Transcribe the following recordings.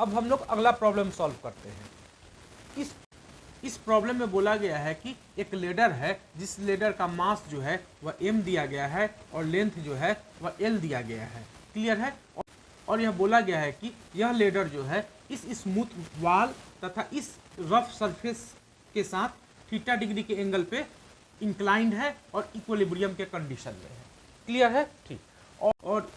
अब हम लोग अगला प्रॉब्लम सॉल्व करते हैं। इस प्रॉब्लम में बोला गया है कि एक लेडर है जिस लेडर का मास जो है वह m दिया गया है और लेंथ जो है वह l दिया गया है। क्लियर है। और यह बोला गया है कि यह लेडर जो है इस स्मूथ वाल तथा इस रफ सरफेस के साथ थीटा डिग्री के एंगल पे इंक्लाइंड है और इक्विलिब्रियम के कंडीशन में है। क्लियर है, ठीक। और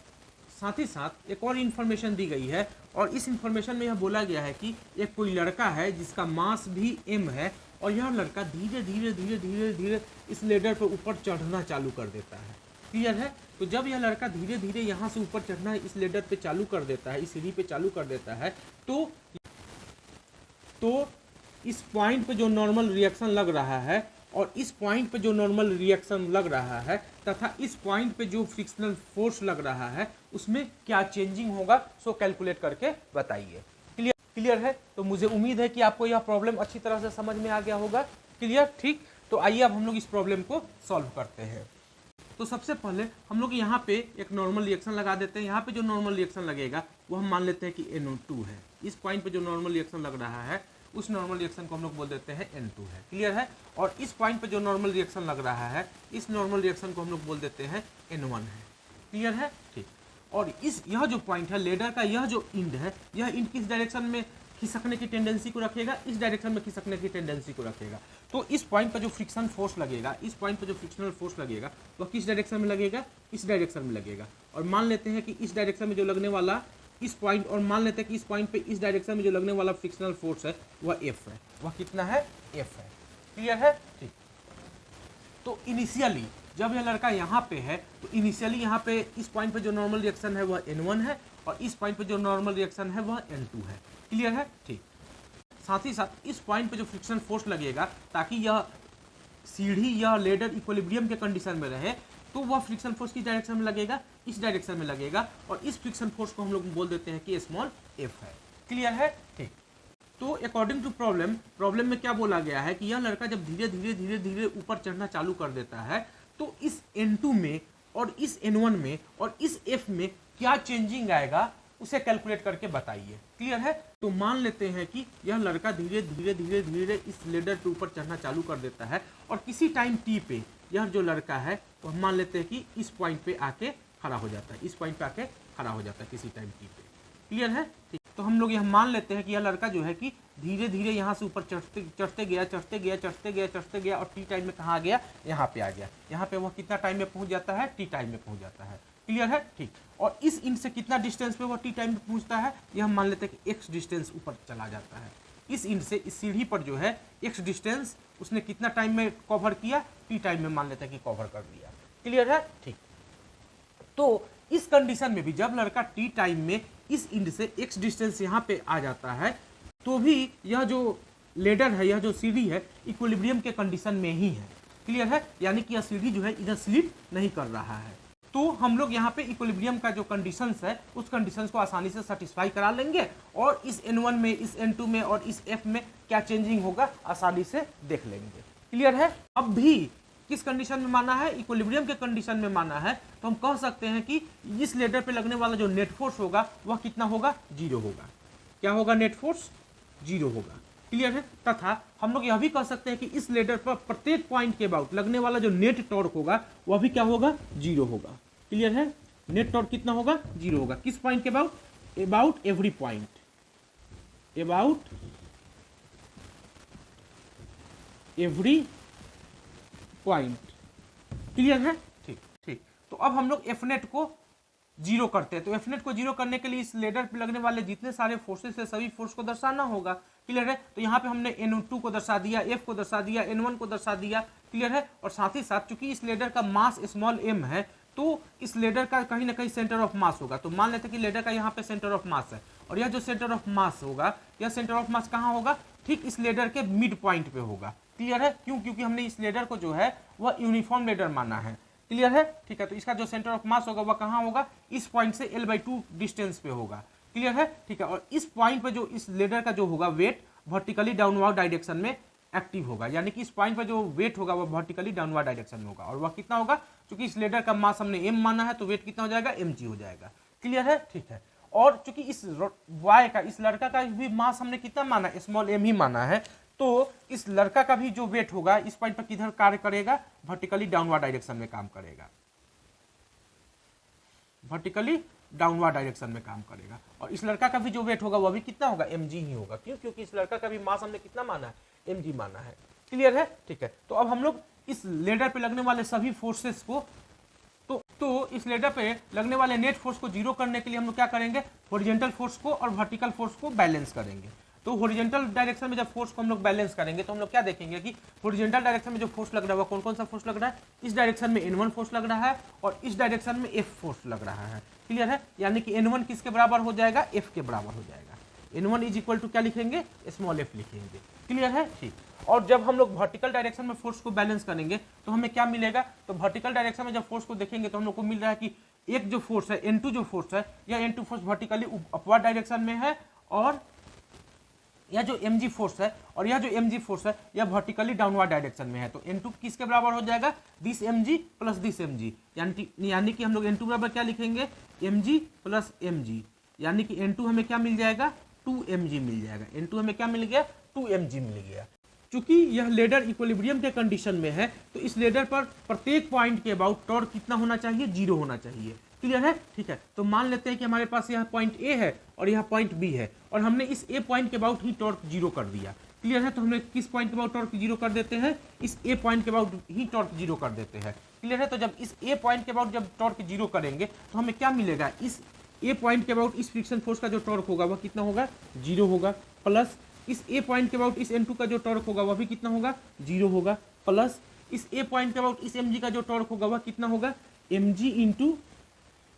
साथ ही साथ एक और इन्फॉर्मेशन दी गई है और इस इन्फॉर्मेशन में यह बोला गया है कि एक कोई लड़का है जिसका मास भी m है और यह लड़का धीरे धीरे धीरे धीरे धीरे इस लेडर पर ऊपर चढ़ना चालू कर देता है। क्लियर है। तो जब यह लड़का धीरे धीरे यहाँ से ऊपर चढ़ना इस लेडर पे चालू कर देता है, इस सीढ़ी पे चालू कर देता है, तो इस पॉइंट पे जो नॉर्मल रिएक्शन लग रहा है और इस पॉइंट पे जो नॉर्मल रिएक्शन लग रहा है तथा इस पॉइंट पे जो फ्रिक्शनल फोर्स लग रहा है उसमें क्या चेंजिंग होगा, सो कैलकुलेट करके बताइए। क्लियर है। तो मुझे उम्मीद है कि आपको यह प्रॉब्लम अच्छी तरह से समझ में आ गया होगा। क्लियर, ठीक। तो आइए अब हम लोग इस प्रॉब्लम को सॉल्व करते हैं। तो सबसे पहले हम लोग यहाँ पे एक नॉर्मल रिएक्शन लगा देते हैं। यहाँ पे जो नॉर्मल रिएक्शन लगेगा वो हम मान लेते हैं कि NO2 है। इस पॉइंट पे जो नॉर्मल रिएक्शन लग रहा है उस नॉर्मल रिएक्शन को हम लोग बोल देते हैं N2 है। क्लियर है। और इस पॉइंट पे जो नॉर्मल रिएक्शन लग रहा है इस नॉर्मल रिएक्शन को हम लोग बोल देते हैं N1 है। क्लियर है, ठीक। और यह जो पॉइंट है लेडर का, यह जो इंड है, यह इंड किस डायरेक्शन में खिसकने की टेंडेंसी को रखेगा, इस डायरेक्शन में खिसकने की टेंडेंसी को रखेगा। तो इस पॉइंट पर जो फ्रिक्शन फोर्स लगेगा, इस पॉइंट पर जो फ्रिक्शनल फोर्स लगेगा वह किस डायरेक्शन में लगेगा, इस डायरेक्शन में लगेगा। और मान लेते हैं कि इस डायरेक्शन में जो लगने वाला इस पॉइंट, और मान लेते हैं कि इस पॉइंट पे इस डायरेक्शन में जो लगने वाला फ्रिक्शनल फोर्स है वह F है। वह कितना है, F है। क्लियर है, ठीक। तो इनिशियली जब यह लड़का यहाँ पे है तो इनिशियली यहाँ पे इस पॉइंट पे जो नॉर्मल रिएक्शन है वह N1 है और इस पॉइंट पे जो नॉर्मल रिएक्शन है वह N2 है। क्लियर है, ठीक। साथ ही साथ इस पॉइंट पे जो फ्रिक्शन फोर्स लगेगा ताकि यह सीढ़ी या लेडर इक्विलिब्रियम के कंडीशन में रहे, तो वह फ्रिक्शन फोर्स किस डायरेक्शन में लगेगा, इस डायरेक्शन में लगेगा। और इस फ्रिक्शन फोर्स को हम लोग बोल देते हैं कि स्मॉल f है। क्लियर है, ठीक। तो अकॉर्डिंग टू प्रॉब्लम में क्या बोला गया है कि यह लड़का जब धीरे धीरे धीरे धीरे ऊपर चढ़ना चालू कर देता है तो इस N2 में और इस N1 में और इस F में क्या चेंजिंग आएगा उसे कैलकुलेट करके बताइए। क्लियर है। तो मान लेते हैं कि यह लड़का धीरे धीरे धीरे धीरे इस लेडर के ऊपर चढ़ना चालू कर देता है और किसी टाइम t पे यह जो लड़का है तो हम मान लेते हैं कि इस पॉइंट पे आके खड़ा हो जाता है, इस पॉइंट पे आके खड़ा हो जाता है किसी टाइम t पे। क्लियर है, ठीक। तो हम लोग यह मान लेते हैं कि यह लड़का जो है कि धीरे धीरे यहाँ से ऊपर चढ़ते गया और टी टाइम में कहाँ आ गया, यहाँ पे आ गया। यहाँ पे वह कितना टाइम में पहुँच जाता है, टी टाइम में पहुँच जाता है। क्लियर है, ठीक। और इस इंड से कितना डिस्टेंस पे वह टी टाइम में पहुँचता है, यह हम मान लेते हैं कि x डिस्टेंस ऊपर चला जाता है। इस इंड से इस सीढ़ी पर जो है x डिस्टेंस उसने कितना टाइम में कवर किया, टी टाइम में मान लेते हैं कि कवर कर दिया। क्लियर है, ठीक। तो इस कंडीशन में भी जब लड़का टी टाइम में इस इंड से x डिस्टेंस यहाँ पे आ जाता है तो भी यह जो लेडर है, यह जो सीढ़ी है इक्विलिब्रियम के कंडीशन में ही है। क्लियर है, यानी कि यह सीढ़ी जो है इधर स्लिप नहीं कर रहा है। तो हम लोग यहाँ पे इक्विलिब्रियम का जो कंडीशंस है उस कंडीशंस को आसानी से सेटिस्फाई करा लेंगे और इस N1 में, इस N2 में और इस F में क्या चेंजिंग होगा आसानी से देख लेंगे। क्लियर है। अब भी किस कंडीशन में माना है, इक्विलिब्रियम के कंडीशन में माना है, तो हम कह सकते हैं कि इस लेडर पे लगने वाला जो नेट फोर्स होगा वह कितना होगा, 0 होगा। क्या होगा, नेट फोर्स 0 होगा। क्लियर है। तथा हम लोग यह भी कह सकते हैं कि इस लेडर पर प्रत्येक पॉइंट के अबाउट लगने वाला जो नेट टॉर्क होगा वह भी क्या होगा, 0 होगा। क्लियर है, नेट टॉर्क कितना होगा, 0 होगा। किस पॉइंट के about every point, about every point. Clear है, ठीक, ठीक। तो अब हम लोग एफ नेट को 0 करते हैं। तो एफ नेट को 0 करने के लिए इस लेडर पे लगने वाले जितने सारे फोर्सेस है सभी फोर्स को दर्शाना होगा। क्लियर है। तो यहाँ पे हमने N2 को दर्शा दिया, F को दर्शा दिया, N1 को दर्शा दिया। क्लियर है। और साथ ही साथ चूंकि इस लेडर का मास स्मॉल m है तो इस लेडर का कहीं ना कहीं सेंटर ऑफ मास होगा। तो मान लेते हैं कि लेडर का यहाँ पे सेंटर ऑफ मास है और यह जो सेंटर ऑफ मास होगा, यह सेंटर ऑफ मास कहाँ होगा, ठीक इस लेडर के मिड पॉइंट पे होगा। क्लियर है। क्यों, क्योंकि हमने इस लेडर को जो है वह यूनिफॉर्म लेडर माना है। क्लियर है, ठीक है। तो इसका जो सेंटर ऑफ मास होगा वह कहाँ होगा, इस पॉइंट से L/2 डिस्टेंस पे होगा। क्लियर है, ठीक है। और इस पॉइंट पे जो इस लेडर का जो होगा वेट वर्टिकली डाउनवर्ड डायरेक्शन में एक्टिव होगा, यानी कि इस पॉइंट पर जो वेट होगा वह वर्टिकली डाउनवर्ड डायरेक्शन में होगा। और वह कितना होगा, क्योंकि इस लेडर का मास हमने m माना है तो वेट कितना हो जाएगा, mg हो जाएगा। क्लियर है, ठीक है। और चूंकि इस बॉय का, इस लड़का का भी मास हमने कितना माना, स्मॉल m ही माना है, तो इस लड़का का भी जो वेट होगा इस पॉइंट पर किधर कार्य करेगा, वर्टिकली डाउनवर्ड डायरेक्शन में काम करेगा, वर्टिकली डाउनवर्ड डायरेक्शन में काम करेगा। और इस लड़का का भी जो वेट होगा वो भी कितना होगा, mg ही होगा। क्यों? क्योंकि इस लड़का का भी मास हमने कितना माना है, mg माना है। क्लियर है? ठीक है। तो अब हम लोग इस लेडर पे लगने वाले सभी फोर्सेस को तो इस लेडर पे लगने वाले नेट फोर्स को जीरो करने के लिए हम लोग क्या करेंगे, हॉरिजॉन्टल फोर्स को और वर्टिकल फोर्स को बैलेंस करेंगे। तो हॉरिजॉन्टल डायरेक्शन में जब फोर्स को हम लोग बैलेंस करेंगे तो हम लोग क्या देखेंगे कि हॉरिजॉन्टल डायरेक्शन में जो फोर्स लग रहा है वो कौन कौन सा फोर्स लग रहा है, इस डायरेक्शन में N1 फोर्स लग रहा है और इस डायरेक्शन में F फोर्स लग रहा है। क्लियर है? यानी कि N1 किसके बराबर हो जाएगा, F के बराबर हो जाएगा। N1 इज इक्वल टू क्या लिखेंगे, स्मॉल f लिखेंगे। क्लियर है? ठीक। और जब हम लोग वर्टिकल डायरेक्शन में फोर्स को बैलेंस करेंगे तो हमें क्या मिलेगा, तो वर्टिकल डायरेक्शन में जब फोर्स को देखेंगे तो हम लोग को मिल रहा है कि एक जो फोर्स है N2 जो फोर्स है, यह N2 force vertically upward direction में है और यह जो mg फोर्स है और यह जो mg फोर्स है यह वर्टिकली डाउनवर्ड डायरेक्शन में है। तो N2 किसके बराबर हो जाएगा, this mg plus this mg, यानी कि हम लोग N2 बराबर क्या लिखेंगे, mg प्लस mg, यानी कि N2 हमें क्या मिल जाएगा, 2mg मिल जाएगा। N2 हमें क्या मिल गया, 2mg मिल गया। चूंकि यह लेडर इक्विलिब्रियम के कंडीशन में है तो इस लेडर पर प्रत्येक पॉइंट के अबाउट टॉर्क कितना होना चाहिए, 0 होना चाहिए। क्लियर है? ठीक है। तो मान लेते हैं कि हमारे पास यह पॉइंट ए है और यह पॉइंट बी है और हमने इस ए पॉइंट के अबाउट ही टॉर्क 0 कर दिया। क्लियर है? तो हमने किस पॉइंट के अबाउट टॉर्क 0 कर देते हैं, इस ए पॉइंट के अबाउट ही टॉर्क 0 कर देते हैं। क्लियर है? तो जब इस ए पॉइंट के अबाउट जब टॉर्क 0 करेंगे तो हमें क्या मिलेगा, इस ए पॉइंट के अबाउट इस फ्रिक्शन फोर्स का जो टॉर्क होगा वह कितना होगा, 0 होगा, प्लस इस ए पॉइंट के अबाउट इस N2 का जो टॉर्क होगा वह भी कितना होगा, 0 होगा, प्लस इस ए पॉइंट के अबाउट इस mg का जो टॉर्क होगा वह कितना होगा, mg इंटू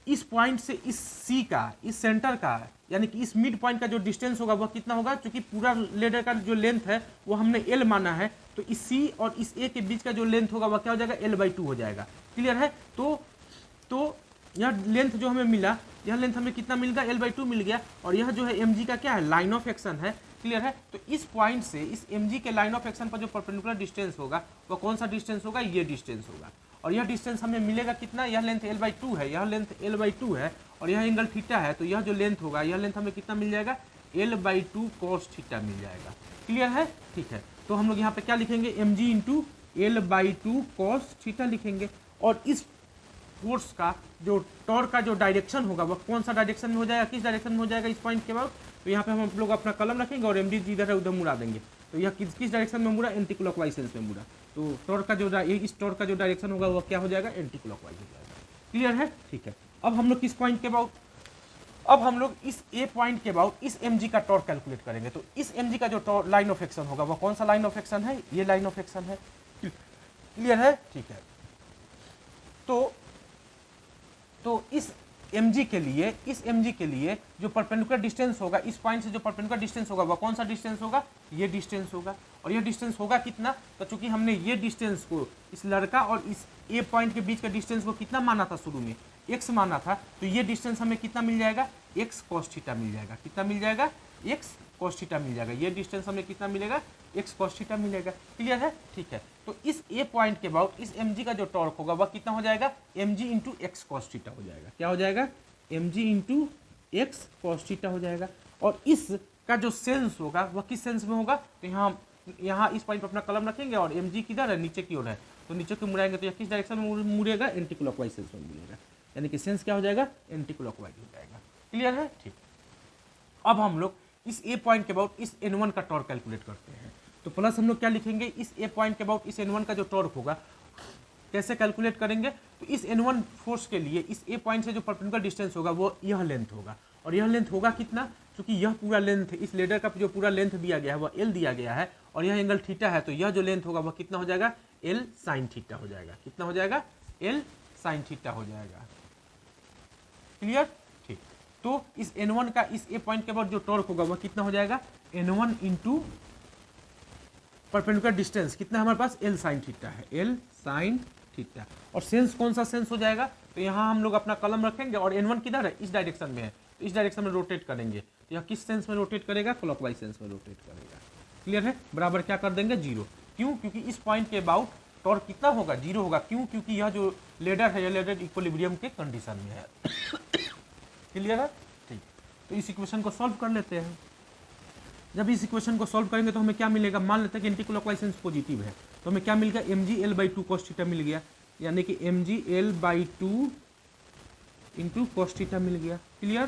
इस पॉइंट से इस C का, इस सेंटर का, यानी कि इस मिड पॉइंट का जो डिस्टेंस होगा वह कितना होगा, क्योंकि पूरा लेडर का जो लेंथ है वो हमने L माना है, तो इस C और इस A के बीच का जो लेंथ होगा वह क्या हो जाएगा, L/2 हो जाएगा। क्लियर है? तो यह लेंथ जो हमें मिला, यह लेंथ हमें कितना मिल गया, L/2 मिल गया। और यह जो है mg का क्या है, लाइन ऑफ एक्शन है। क्लियर है? तो इस पॉइंट से इस mg के लाइन ऑफ एक्शन पर जो परपेंडिकुलर डिस्टेंस होगा वह कौन सा डिस्टेंस होगा, ये डिस्टेंस होगा। और यह डिस्टेंस हमें मिलेगा कितना, यह लेंथ L/2 है, यह लेंथ L/2 है और यह एंगल थीटा है, तो यह जो लेंथ होगा यह लेंथ हमें कितना मिल जाएगा, L/2 cos थीटा मिल जाएगा। क्लियर है? ठीक है। तो हम लोग यहाँ पे क्या लिखेंगे, mg into L/2 cos theta लिखेंगे। और इस फोर्स का जो टॉर्क का जो डायरेक्शन होगा वह कौन सा डायरेक्शन में हो जाएगा, किस डायरेक्शन में हो जाएगा इस पॉइंट के बाद, तो यहाँ पे हम लोग अपना कलम रखेंगे और mg जिधर है उधर मुड़ा देंगे। तो यह किस डायरेक्शन में मुड़ा, एंटी क्लॉकवाइज सेंस में मुड़ा। तो टॉर्क का जो इस टॉर्क का जो डायरेक्शन होगा वह क्या हो जाएगा, एंटी क्लॉकवाइज हो जाएगा। क्लियर है? ठीक है। अब हम लोग किस पॉइंट के अबाउट, अब हम लोग इस ए पॉइंट के अबाउट इस mg का टॉर्क कैलकुलेट करेंगे। तो इस mg का जो लाइन ऑफ एक्शन होगा वह कौन सा लाइन ऑफ एक्शन है, ये लाइन ऑफ एक्शन है। क्लियर है? ठीक है। तो इस mg के लिए जो परपेंडिकुलर डिस्टेंस होगा, इस पॉइंट से जो परपेंडिकुलर डिस्टेंस होगा वह कौन सा डिस्टेंस होगा, ये डिस्टेंस होगा। और यह डिस्टेंस होगा कितना, तो चूंकि हमने ये डिस्टेंस को इस लड़का और इस ए पॉइंट के बीच का डिस्टेंस को कितना माना था, शुरू में x माना था, तो ये डिस्टेंस हमें कितना मिल जाएगा, x cos थीटा मिल जाएगा। कितना मिल जाएगा, x cos थीटा मिल जाएगा। ये डिस्टेंस हमें कितना मिलेगा, x cos थीटा मिलेगा। क्लियर है? ठीक है। तो इस ए पॉइंट के अबाउट इस mg का जो टॉर्क होगा वह कितना हो जाएगा, mg into x cos theta हो जाएगा। क्या हो जाएगा, mg into x cos theta हो जाएगा। और इस का जो सेंस होगा वह किस सेंस में होगा, तो यहाँ इस पॉइंट पर अपना कलम रखेंगे और mg किधर है, नीचे की ओर है, तो नीचे को मुड़ाएंगे तो यह किस डायरेक्शन में मुड़ेगा, एंटी क्लॉकवाइज सेंस में मुड़ेगा, यानी कि सेंस क्या हो जाएगा, एंटी क्लॉकवाइज हो जाएगा। क्लियर है? ठीक। अब हम लोग इस ए पॉइंट के अबाउट इस N1 का टॉर्क कैलकुलेट करते हैं। तो प्लस हम लोग क्या लिखेंगे, इस ए पॉइंट के अबाउट इस N1 का जो टॉर्क होगा कैसे कैलकुलेट करेंगे, तो इस N1 फोर्स के लिए इस ए पॉइंट से जो परपेंडिकुलर डिस्टेंस होगा वो यह लेंथ होगा। और यह लेंथ होगा कितना, क्योंकि यह पूरा लेंथ, इस लेडर का जो पूरा लेंथ दिया गया है वह L दिया गया है और यह एंगल थीटा है, तो यह जो लेंथ होगा वह कितना हो जाएगा, L sin थीटा हो जाएगा। कितना हो जाएगा, L sin थीटा हो जाएगा। क्लियर? ठीक। तो इस N1 का इस ए पॉइंट के बाद जो टॉर्क होगा वह कितना हो जाएगा, N1 इंटू परपेंडिकुलर डिस्टेंस कितना हमारे पास, L sin थीटा है, L sin थीटा। और सेंस कौन सा सेंस हो जाएगा, तो यहाँ हम लोग अपना कलम रखेंगे और N1 किधर है, इस डायरेक्शन में है, तो इस डायरेक्शन में रोटेट करेंगे। तो यह किस सेंस में रोटेट करेगा, क्लॉकवाइज सेंस में रोटेट करेगा। क्लियर है? बराबर क्या कर देंगे, 0। क्यों? क्योंकि इस पॉइंट के अबाउट टॉर्क कितना होगा, 0 होगा। क्यों? क्योंकि यह जो लेडर है यह लेडर इक्विलिब्रियम के कंडीशन में है। क्लियर है? ठीक। तो इस इक्वेशन को सॉल्व कर लेते हैं। जब इस इक्वेशन को सॉल्व करेंगे तो हमें क्या मिलेगा, मान लेते हैं कि एंटी क्लॉकवाइज सेंस पॉजिटिव है, तो हमें क्या मिल गया, mg/L/2 cos थीटा मिल गया, यानी कि mg/L/2 इंटू cos थीटा मिल गया। क्लियर,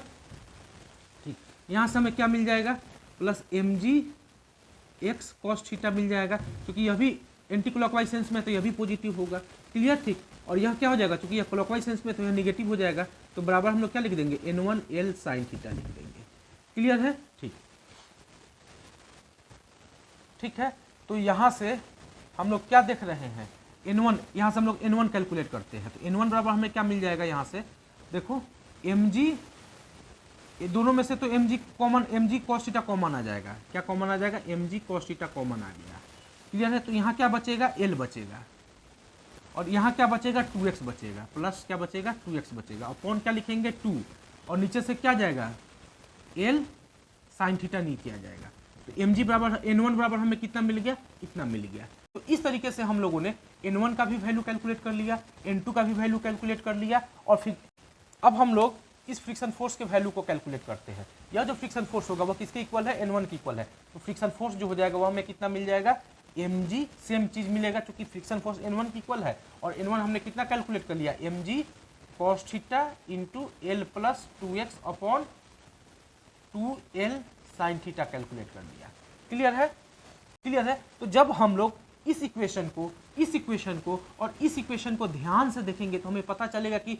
ठीक। यहाँ से हमें क्या मिल जाएगा, प्लस mg/x cos थीटा मिल जाएगा, क्योंकि यह भी एंटी क्लॉकवाइज सेंस में तो यह भी पॉजिटिव होगा। क्लियर, ठीक। और यह क्या हो जाएगा, क्योंकि यह क्लॉकवाइज सेंस में तो यह निगेटिव हो जाएगा, तो बराबर हम लोग क्या लिख देंगे, n1L sin थीटा लिख देंगे। क्लियर है, ठीक। ठीक है, तो यहाँ से हम लोग क्या देख रहे हैं, n1, यहाँ से हम लोग n1 कैलकुलेट करते हैं, तो n1 बराबर हमें क्या मिल जाएगा, यहाँ से देखो mg, ये दोनों में से तो mg common, mg cos theta common आ जाएगा, क्या कॉमन आ जाएगा, mg cos थीटा कॉमन आ गया। क्लियर है, तो यहाँ क्या बचेगा, l बचेगा, और यहाँ क्या बचेगा, 2x बचेगा, प्लस क्या बचेगा, 2x बचेगा, अपॉन क्या लिखेंगे 2, और नीचे से क्या जाएगा, l sin थीटा नीचे आ जाएगा। तो mg बराबर n1 बराबर हमें कितना मिल गया, इतना मिल गया। तो इस तरीके से हम लोगों ने n1 का भी वैल्यू कैलकुलेट कर लिया, n2 का भी वैल्यू कैलकुलेट कर लिया, और फिर अब हम लोग इस फ्रिक्शन फोर्स के वैल्यू को कैलकुलेट करते हैं। यह जो फ्रिक्शन फोर्स होगा वो किसके इक्वल है, n1 के इक्वल है। तो फ्रिक्शन फोर्स जो हो जाएगा वह हमें कितना मिल जाएगा, mg, सेम चीज मिलेगा क्योंकि फ्रिक्शन फोर्स n1 की इक्वल है, और n1 हमने कितना कैलकुलेट कर लिया, mg cos theta into l plus 2x upon 2l sin theta calculate कर लिया। क्लियर है, क्लियर है। तो जब हम लोग इस इक्वेशन को, इस इक्वेशन को और इस इक्वेशन को ध्यान से देखेंगे तो हमें पता चलेगा कि,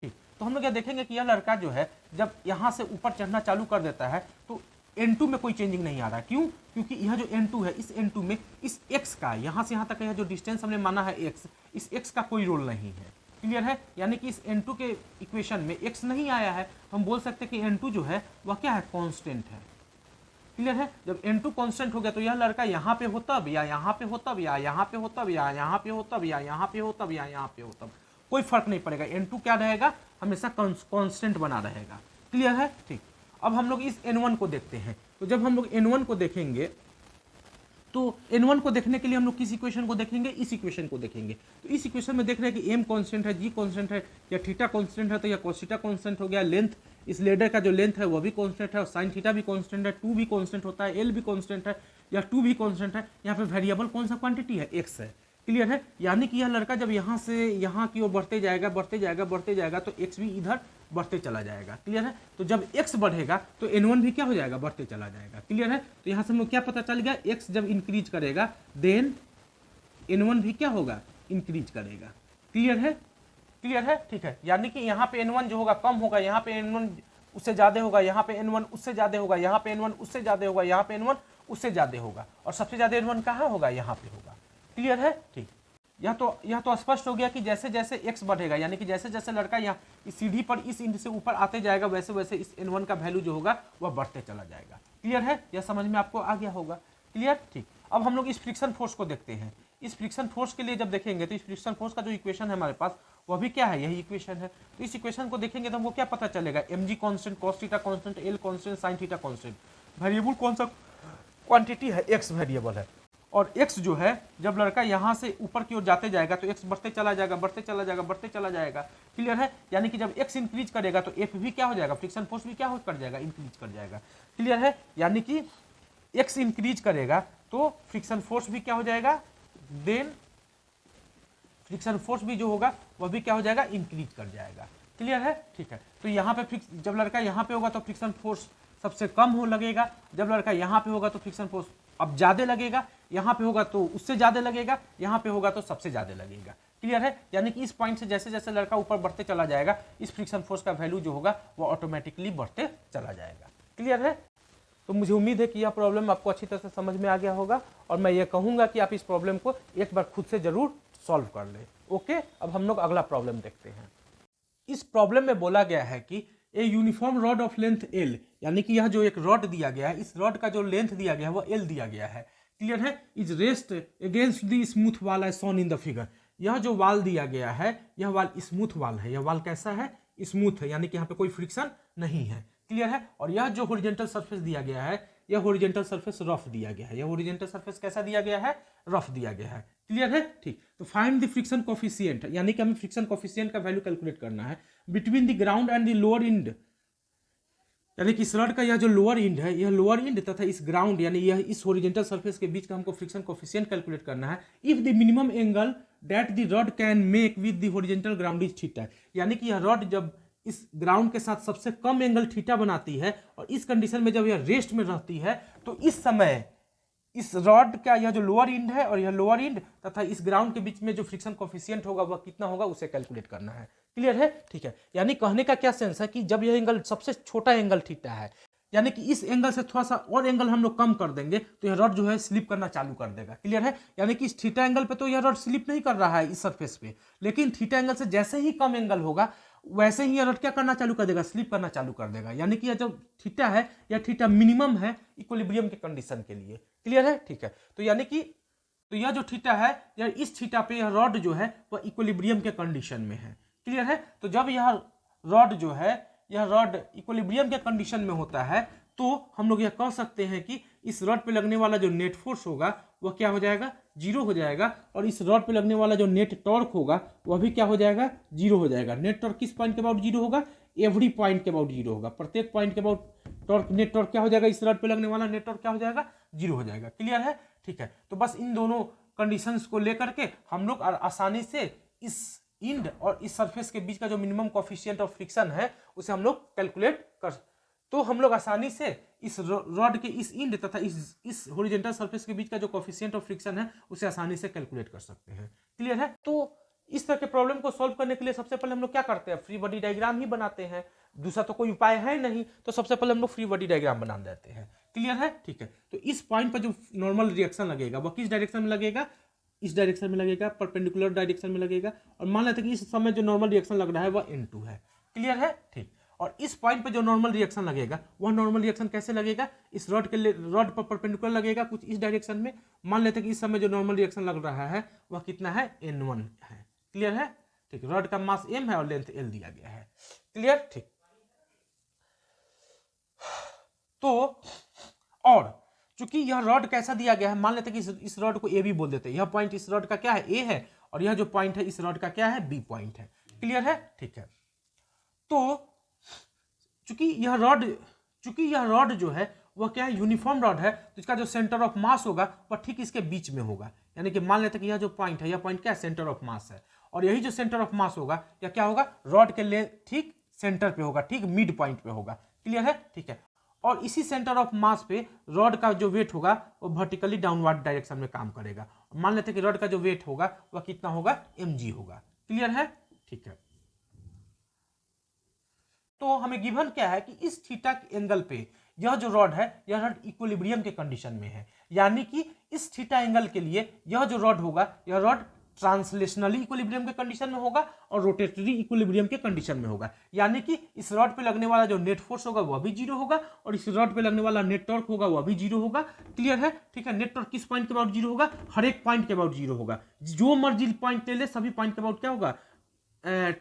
तो हम लोग क्या देखेंगे कि यह लड़का जो है जब यहाँ से ऊपर चढ़ना चालू कर देता है तो n2 में कोई चेंजिंग नहीं आ रहा। क्यों, क्योंकि यह जो n2 है, इस n2 में इस x का, यहाँ से यहाँ तक यह जो डिस्टेंस हमने माना है x, इस x का कोई रोल नहीं है। क्लियर है, यानी कि इस n2 के इक्वेशन में x नहीं आया है, हम बोल सकते हैं कि n2 जो है वह क्या है, कांस्टेंट है। क्लियर है, जब n2 कांस्टेंट हो गया तो यह लड़का यहाँ पे हो तब, या यहाँ पे हो तब, या यहाँ पे हो तब, या यहाँ पे हो तब, या यहाँ पे हो तब, या यहाँ पे हो तब, कोई फर्क नहीं पड़ेगा, n2 क्या रहेगा, हमेशा कांस्टेंट बना रहेगा। क्लियर है, ठीक। अब हम लोग इस n1 को देखते हैं, तो जब हम लोग n1 को देखेंगे तो n1 को देखने के लिए हम लोग किस इक्वेशन को देखेंगे, इस इक्वेशन को देखेंगे। तो इस इक्वेशन में देख रहे हैं कि m कांस्टेंट है, g कांस्टेंट है, या थीटा कांस्टेंट है, तो या cos थीटा कांस्टेंट हो गया, लेंथ, इस लेडर का जो लेंथ है वह भी कांस्टेंट है, और sin थीटा भी कांस्टेंट है, 2 भी कांस्टेंट होता है, l भी कांस्टेंट है, या 2 भी कांस्टेंट है। यहाँ पे वेरिएबल कौन सा क्वांटिटी है, x है। क्लियर है, यानी कि यह लड़का जब यहाँ से यहाँ की ओर बढ़ते जाएगा, बढ़ते जाएगा, बढ़ते जाएगा, तो x भी इधर बढ़ते चला जाएगा। क्लियर है, तो जब x बढ़ेगा तो n1 भी क्या हो जाएगा, बढ़ते चला जाएगा। क्लियर है, तो यहाँ से हम लोग क्या पता चल गया, x जब इंक्रीज करेगा देन n1 भी क्या होगा, इंक्रीज करेगा। क्लियर है, क्लियर है, ठीक है। यानी कि यहाँ पे n1 जो होगा कम होगा, यहाँ पे n1 उससे ज्यादा होगा, यहाँ पे n1 उससे ज्यादा होगा, यहाँ पे n1 उससे ज्यादा होगा, यहाँ पे n1 उससे ज्यादा होगा, और सबसे ज्यादा n1 कहाँ होगा, यहाँ पे होगा। क्लियर है, ठीक। यह तो स्पष्ट हो गया कि जैसे जैसे x बढ़ेगा, यानी कि जैसे जैसे लड़का यहाँ इस सीढ़ी पर इस इंच से ऊपर आते जाएगा, वैसे वैसे इस n1 का वैल्यू जो होगा वह बढ़ते चला जाएगा। क्लियर है, यह समझ में आपको आ गया होगा। क्लियर, ठीक। अब हम लोग इस फ्रिक्शन फोर्स को देखते हैं। इस फ्रिक्शन फोर्स के लिए जब देखेंगे तो इस फ्रिक्शन फोर्स का जो इक्वेशन है हमारे पास वह भी क्या है, यही इक्वेशन है। तो इस इक्वेशन को देखेंगे तो हमको क्या पता चलेगा, mg constant, cos theta constant, l constant, sin theta constant. Variable कौन सा क्वांटिटी है, x वेरिएबल है, और x जो है जब लड़का यहाँ से ऊपर की ओर जाते जाएगा तो x बढ़ते चला जाएगा, बढ़ते चला जाएगा, बढ़ते चला जाएगा। क्लियर है, यानी कि जब x इंक्रीज करेगा तो f भी क्या हो जाएगा, फ्रिक्शन फोर्स भी क्या हो कर जाएगा, इंक्रीज कर जाएगा। क्लियर है, यानी कि x इंक्रीज करेगा तो फ्रिक्शन फोर्स भी क्या हो जाएगा, देन फ्रिक्शन फोर्स भी जो होगा वह भी क्या हो जाएगा, इंक्रीज कर जाएगा। क्लियर है, ठीक है। तो यहाँ पे जब लड़का यहाँ पे होगा तो फ्रिक्शन फोर्स सबसे कम हो लगेगा, जब लड़का यहाँ पे होगा तो फ्रिक्शन फोर्स अब ज्यादा लगेगा, यहाँ पे होगा तो उससे ज्यादा लगेगा, यहाँ पे होगा तो सबसे ज्यादा लगेगा। क्लियर है, यानी कि इस पॉइंट से जैसे जैसे लड़का ऊपर बढ़ते चला जाएगा इस फ्रिक्शन फोर्स का वैल्यू जो होगा वो ऑटोमेटिकली बढ़ते चला जाएगा। क्लियर है, तो मुझे उम्मीद है कि यह प्रॉब्लम आपको अच्छी तरह से समझ में आ गया होगा, और मैं ये कहूंगा कि आप इस प्रॉब्लम को एक बार खुद से जरूर सॉल्व कर ले। ओके, अब हम लोग अगला प्रॉब्लम देखते हैं। इस प्रॉब्लम में बोला गया है कि a uniform rod of length L, यानी कि यह जो एक रॉड दिया गया है, इस रॉड का जो लेंथ दिया गया है वो L दिया गया है। क्लियर है, is rest against the smooth wall as shown in the figure. यह जो वाल दिया गया है यह वाल स्मूथ वाल है, यह वाल कैसा है, स्मूथ है, यानी कि यहाँ पे कोई फ्रिक्शन नहीं है। क्लियर है, और यह जो हॉरिजॉन्टल सरफेस दिया गया है यह हॉरिजॉन्टल सरफेस रफ दिया गया है, यह हॉरिजॉन्टल सरफेस कैसा दिया गया है, रफ दिया गया है। क्लियर है, ठीक। तो फाइंड द फ्रिक्शन कोफिशिएंट, यानी कि हमें फ्रिक्शन कोफिशिएंट का वैल्यू कैलकुलेट करना है between the ground and the lower and, यानी कि इस रॉड का यह जो लोअर इंड है, यह लोअर इंड तथा इस ग्राउंड यानी यह इस हॉरिजॉन्टल सरफेस के बीच का हमको फ्रिक्शन कोफिशिएंट कैलकुलेट करना है। If the minimum angle that the rod can make with the horizontal ground is theta, यानी कि यह रॉड जब इस ग्राउंड के साथ सबसे कम एंगल थीटा बनाती है और इस कंडीशन में जब यह रेस्ट में रहती है तो इस समय इस रॉड का यह जो लोअर इंड है और यह लोअर इंड तथा इस ग्राउंड के बीच में जो फ्रिक्शन कोफिशिएंट होगा वह कितना होगा उसे कैलकुलेट करना है। क्लियर है? ठीक है। यानी कहने का क्या सेंस है कि जब यह एंगल सबसे छोटा एंगल थीटा है, यानी कि इस एंगल से थोड़ा सा और एंगल हम लोग कम कर देंगे तो यह रॉड जो है स्लिप करना चालू कर देगा। क्लियर है? यानी कि इस थीटा एंगल पे तो यह रॉड स्लिप नहीं कर रहा है इस सरफेस पे, लेकिन थीटा एंगल से जैसे ही कम एंगल होगा वैसे ही यह रॉड क्या करना चालू कर देगा, स्लिप करना चालू कर देगा। यानी कि यह जो थीटा है यह थीटा मिनिमम है इक्विलिब्रियम के कंडीशन के लिए। क्लियर है? ठीक है। तो यानी कि तो यह जो थीटा है यह इस थीटा पे यह रॉड जो है वह इक्विलिब्रियम के कंडीशन में है। क्लियर है? तो जब यह रॉड जो है यह रॉड इक्विलिब्रियम के कंडीशन में होता है तो हम लोग यह कह सकते हैं कि इस रॉड पे लगने वाला जो नेट फोर्स होगा वह क्या हो जाएगा, जीरो हो जाएगा, और इस रॉड पे लगने वाला जो नेट टॉर्क होगा वह भी क्या हो जाएगा, जीरो हो जाएगा। नेट टॉर्क किस पॉइंट के अबाउट जीरो होगा, एवरी पॉइंट के अबाउट जीरो होगा। प्रत्येक पॉइंट के अबाउट टॉर्क नेट टॉर्क क्या हो जाएगा, इस रॉड पे लगने वाला नेट टॉर्क क्या हो जाएगा, जीरो हो जाएगा। क्लियर है? ठीक है। तो बस इन दोनों कंडीशंस को लेकर के हम लोग आसानी से इस इंड और इस सरफेस के बीच का जो मिनिमम कोफिशिएंट ऑफ फ्रिक्शन है उसे हम लोग कैलकुलेट कर, तो हम लोग आसानी से इस रॉड के इस इंड तथा इस हॉरिजॉन्टल सरफेस के बीच का जो कोफिशिएंट ऑफ फ्रिक्शन है उसे आसानी से कैलकुलेट कर सकते हैं। क्लियर है? तो इस तरह के प्रॉब्लम को सॉल्व करने के लिए सबसे पहले हम लोग क्या करते हैं, फ्री बॉडी डायग्राम ही बनाते हैं। दूसरा तो कोई उपाय है नहीं, तो सबसे पहले हम लोग फ्री बॉडी डायग्राम बना देते हैं। क्लियर है? ठीक है। तो इस पॉइंट पर जो नॉर्मल रिएक्शन लगेगा वह किस डायरेक्शन में लगेगा, इस डायरेक्शन में लगेगा, परपेंडिकुलर डायरेक्शन में लगेगा। और मान लेते हैं कि इस समय जो नॉर्मल रिएक्शन लग रहा है वह N2 है। क्लियर है? ठीक। और इस पॉइंट पे जो नॉर्मल रिएक्शन लगेगा वह नॉर्मल रिएक्शन कैसे लगेगा, इस रॉड पर परपेंडिकुलर लगेगा कुछ इस डायरेक्शन में। मान लेते हैं कि इस समय जो नॉर्मल रिएक्शन लग रहा है वह कितना है, N1 है। क्लियर है? ठीक। रॉड का मास m है और लेंथ l दिया गया है। क्लियर? ठीक। तो और चूंकि यह रॉड कैसा दिया गया है, मान लेते हैं कि इस रॉड को ए बी बोल देते हैं। यह पॉइंट इस रॉड का क्या है, ए है, और यह जो पॉइंट है इस रॉड का क्या है, बी पॉइंट है। क्लियर है? ठीक है। तो चूंकि यह रॉड जो है वह क्या है, यूनिफॉर्म रॉड है, तो इसका जो सेंटर ऑफ मास होगा वह ठीक इसके बीच में होगा। यानी कि मान लेते हैं कि यह जो पॉइंट है यह पॉइंट क्या है, सेंटर ऑफ मास है, और यही जो सेंटर ऑफ मास होगा यह क्या होगा, रॉड के लिए ठीक सेंटर पे होगा, ठीक मिड पॉइंट पे होगा। क्लियर है? ठीक है। और इसी सेंटर ऑफ मास पे रॉड का जो वेट होगा वो वर्टिकली डाउनवर्ड डायरेक्शन में काम करेगा। मान लेते हैं कि रॉड का जो वेट होगा वह कितना होगा, mg होगा। क्लियर है? ठीक है। तो हमें गिवन क्या है कि इस थीटा के एंगल पे यह जो रॉड है यह रॉड इक्विलिब्रियम के कंडीशन में है। यानी कि इस थीटा एंगल के लिए यह जो रॉड होगा यह रॉड ट्रांसलेशनली इक्विलिब्रियम के कंडीशन में होगा और रोटेटरी इक्विलिब्रियम के कंडीशन में होगा। यानी कि इस रॉड पे लगने वाला जो नेट फोर्स होगा वह भी जीरो होगा और इस रॉड पे लगने वाला नेट टॉर्क होगा वह भी जीरो होगा। क्लियर है? ठीक है। नेट टॉर्क किस पॉइंट के अबाउट जीरो होगा, हर एक पॉइंट के अबाउट जीरो होगा। जो मर्जी पॉइंट ले ले सभी पॉइंट के अबाउट क्या होगा,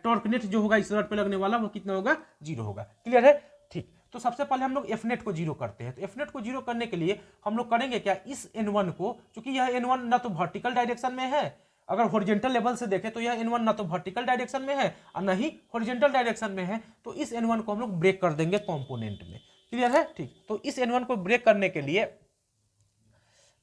टॉर्क नेट जो होगा इस रॉड पे लगने वाला वो कितना होगा, जीरो होगा। क्लियर है? ठीक। तो सबसे पहले हम लोग एफ नेट को जीरो करते हैं। तो एफ नेट को जीरो करने के लिए हम लोग करेंगे क्या, इस N1 को, चूंकि यह N1 ना तो वर्टिकल डायरेक्शन में है, अगर हॉरिजॉन्टल लेवल से देखें तो यह N1 ना तो वर्टिकल डायरेक्शन में है और ना ही हॉरिजॉन्टल डायरेक्शन में है, तो इस N1 को हम लोग ब्रेक कर देंगे कंपोनेंट में। क्लियर है? ठीक। तो इस N1 को ब्रेक करने के लिए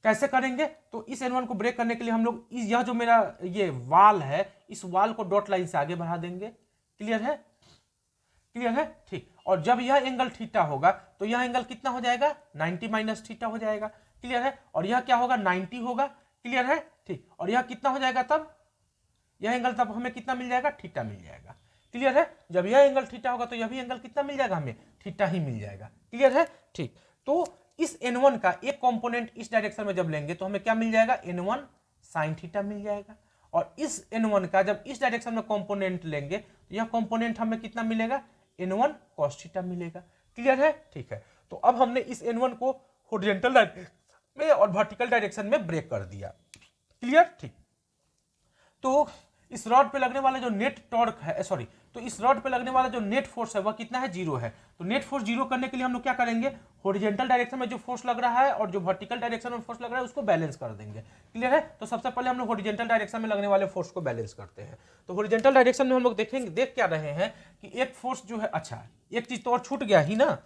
कैसे करेंगे, तो इस N1 को ब्रेक करने के लिए हम लोग यह जो मेरा ये वाल है इस वाल को डॉट लाइन से आगे बढ़ा देंगे। क्लियर है? क्लियर है? ठीक। और जब यह एंगल थीटा होगा तो यह एंगल कितना हो जाएगा, 90 माइनस थीटा हो जाएगा। क्लियर है? और यह क्या होगा, 90 होगा। क्लियर है? ठीक। और यह कितना हो जाएगा, तब यह एंगल तब हमें कितना मिल जाएगा, थीटा मिल जाएगा। क्लियर है? जब यह एंगल थीटा होगा तो यह भी एंगल कितना मिल जाएगा, हमें थीटा ही मिल जाएगा। क्लियर है? ठीक। तो इस N1 का एक कंपोनेंट इस डायरेक्शन में जब लेंगे तो हमें क्या मिल जाएगा, N1 साइन थीटा मिल जाएगा। और इस N1 का जब इस डायरेक्शन में कंपोनेंट लेंगे तो यह कंपोनेंट हमें कितना मिलेगा, N1 cos थीटा मिलेगा। क्लियर है? ठीक है। तो अब हमने इस N1 को हॉरिजॉन्टल डायरेक्शन में और वर्टिकल डायरेक्शन में ब्रेक कर दिया। क्लियर? ठीक। तो इस रॉड पे लगने वाला जो नेट टॉर्क है, सॉरी, तो इस रॉड पे लगने वाला जो नेट फोर्स है वह कितना है, जीरो है। तो नेट फोर्स जीरो करने के लिए हम लोग क्या करेंगे, हॉरिजॉन्टल डायरेक्शन में जो फोर्स लग रहा है और जो वर्टिकल डायरेक्शन में फोर्स लग रहा है उसको बैलेंस कर देंगे। क्लियर है? तो सबसे पहले हम लोग हॉरिजॉन्टल डायरेक्शन में लगने वाले फोर्स को बैलेंस करते हैं। तो हॉरिजॉन्टल डायरेक्शन में हम लोग देख क्या रहे हैं कि एक फोर्स जो है, अच्छा एक चीज तो और छूट गया ही ना,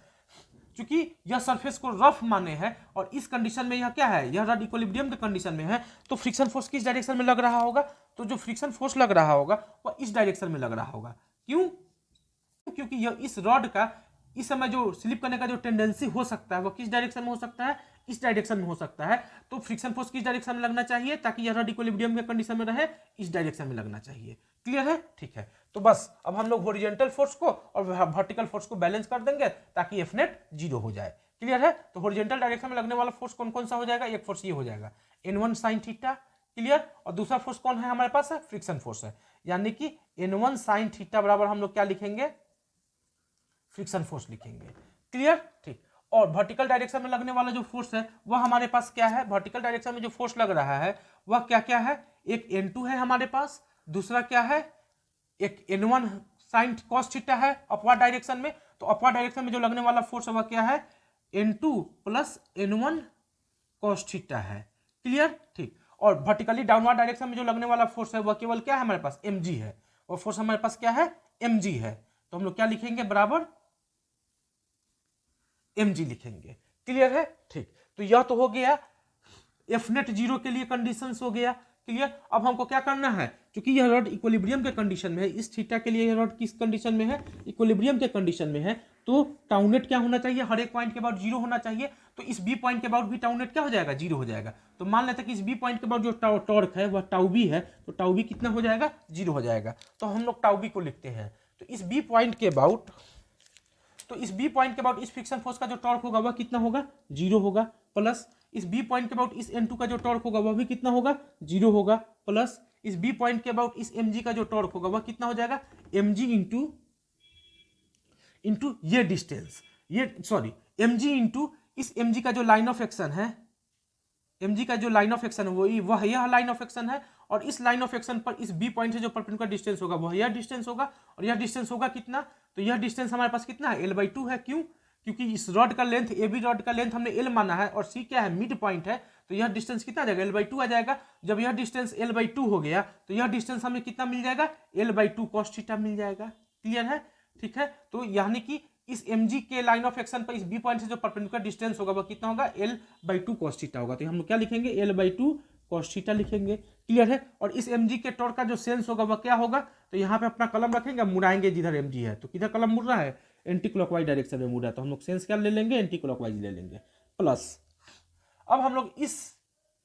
चूंकि यह सरफेस को रफ माने है और इस कंडीशन में यह क्या है, यह रॉड इक्विलिब्रियम के कंडीशन में है, तो फ्रिक्शन फोर्स किस डायरेक्शन में लग रहा होगा, तो जो फ्रिक्शन फोर्स लग रहा होगा वह इस डायरेक्शन में लग रहा होगा। क्यों, क्योंकि यह इस रॉड का इस समय जो स्लिप करने का जो टेंडेंसी हो सकता है वह किस डायरेक्शन में हो सकता है, इस डायरेक्शन में हो सकता है। तो फ्रिक्शन फोर्स किस डायरेक्शन में लगना चाहिए ताकि यह रॉड इक्विलिब्रियम के कंडीशन में रहे, इस डायरेक्शन में लगना चाहिए। क्लियर है, ठीक है। तो बस अब हम लोग हॉरिजॉन्टल फोर्स को और वर्टिकल फोर्स को बैलेंस कर देंगे ताकि एफ नेट 0 हो जाए। क्लियर है, तो हॉरिजॉन्टल डायरेक्शन में लगने वाला फोर्स कौन कौन सा हो जाएगा, एक फोर्स ये हो जाएगा N1 sin थीटा। क्लियर, और दूसरा फोर्स कौन है हमारे पास है, फ्रिक्शन फोर्स है, यानी कि N1 sin थीटा बराबर हम लोग क्या लिखेंगे, फ्रिक्शन फोर्स लिखेंगे। क्लियर, ठीक। और वर्टिकल डायरेक्शन में लगने वाला जो फोर्स है वह हमारे पास क्या है, वर्टिकल डायरेक्शन में जो फोर्स लग रहा है वह क्या क्या है, एक N2 है हमारे पास, दूसरा क्या है, एक N1 sin cos थीटा है अपवर्ड डायरेक्शन में। तो अपवर्ड डायरेक्शन में जो लगने वाला फोर्स है वह क्या है, N2 plus N1 cos theta है। क्लियर, ठीक। और वर्टिकली डाउनवर्ड डायरेक्शन में जो लगने वाला फोर्स है वह केवल क्या है हमारे पास, mg है, और फोर्स हमारे पास क्या है, mg है। तो हम लोग क्या लिखेंगे, बराबर mg लिखेंगे। क्लियर है, ठीक। तो यह तो हो गया एफ नेट 0 के लिए कंडीशंस हो गया। क्लियर, अब हमको क्या करना है, क्योंकि यह रॉड इक्विलिब्रियम के कंडीशन में है, इस थीटा के लिए यह रॉड किस कंडीशन में है, इक्विलिब्रियम के कंडीशन में है, तो टाउ नेट क्या होना चाहिए, हर एक पॉइंट के बाद 0 होना चाहिए। तो इस बी पॉइंट के बाद भी टाउ नेट क्या हो जाएगा, 0 हो जाएगा। तो मान लेते हैं कि इस बी पॉइंट के बाद जो टॉर्क है वह टाउ बी है, तो टाउ बी कितना हो जाएगा, 0 हो जाएगा। तो हम लोग टाउ बी को लिखते हैं। तो इस बी पॉइंट के अबाउट, तो इस बी पॉइंट के अबाउट इस फ्रिक्शन फोर्स का जो टॉर्क होगा वह कितना होगा, 0 होगा, प्लस इस बी पॉइंट के अबाउट इस N2 का जो टॉर्क होगा वह भी कितना होगा, 0 होगा, प्लस इस बी पॉइंट के अबाउट इस mg का जो टॉर्क होगा वह कितना हो जाएगा, mg इंटू ये डिस्टेंस, ये सॉरी mg इंटू इस mg का जो लाइन ऑफ एक्शन है, mg का जो लाइन ऑफ एक्शन है वह यह लाइन ऑफ एक्शन है, और इस लाइन ऑफ एक्शन पर इस बी पॉइंट से जो परपेंडिकुलर डिस्टेंस होगा वह यह डिस्टेंस होगा, और यह डिस्टेंस होगा कितना, तो यह डिस्टेंस हमारे पास कितना है, l/2 है। क्यों, क्योंकि इस रॉड का लेंथ, ए बी रॉड का लेंथ हमने l माना है और c क्या है, मिड पॉइंट है, तो यह डिस्टेंस कितना आ जाएगा, l/2 आ जाएगा। जब यह डिस्टेंस l/2 हो गया तो यह डिस्टेंस हमें कितना मिल जाएगा, l/2 cos थीटा मिल जाएगा। क्लियर है, ठीक है। तो यानी कि इस mg के लाइन ऑफ एक्शन पर इस बी पॉइंट से जो परपेंडिकुलर डिस्टेंस होगा वह कितना होगा, l/2 cos थीटा होगा। तो हम लोग क्या लिखेंगे, l/2 cos थीटा लिखेंगे। क्लियर है, और इस mg के टॉर्क का जो सेंस होगा वह क्या होगा, तो यहाँ पे अपना कलम रखेंगे, मुड़ाएंगे जिधर mg है, तो किधर कलम मुड़ रहा है, एंटी क्लॉकवाइज डायरेक्शन में मुड़ रहा है, तो हम लोग सेंस क्या ले लेंगे, एंटी क्लॉकवाइज ले लेंगे। प्लस अब हम लोग इस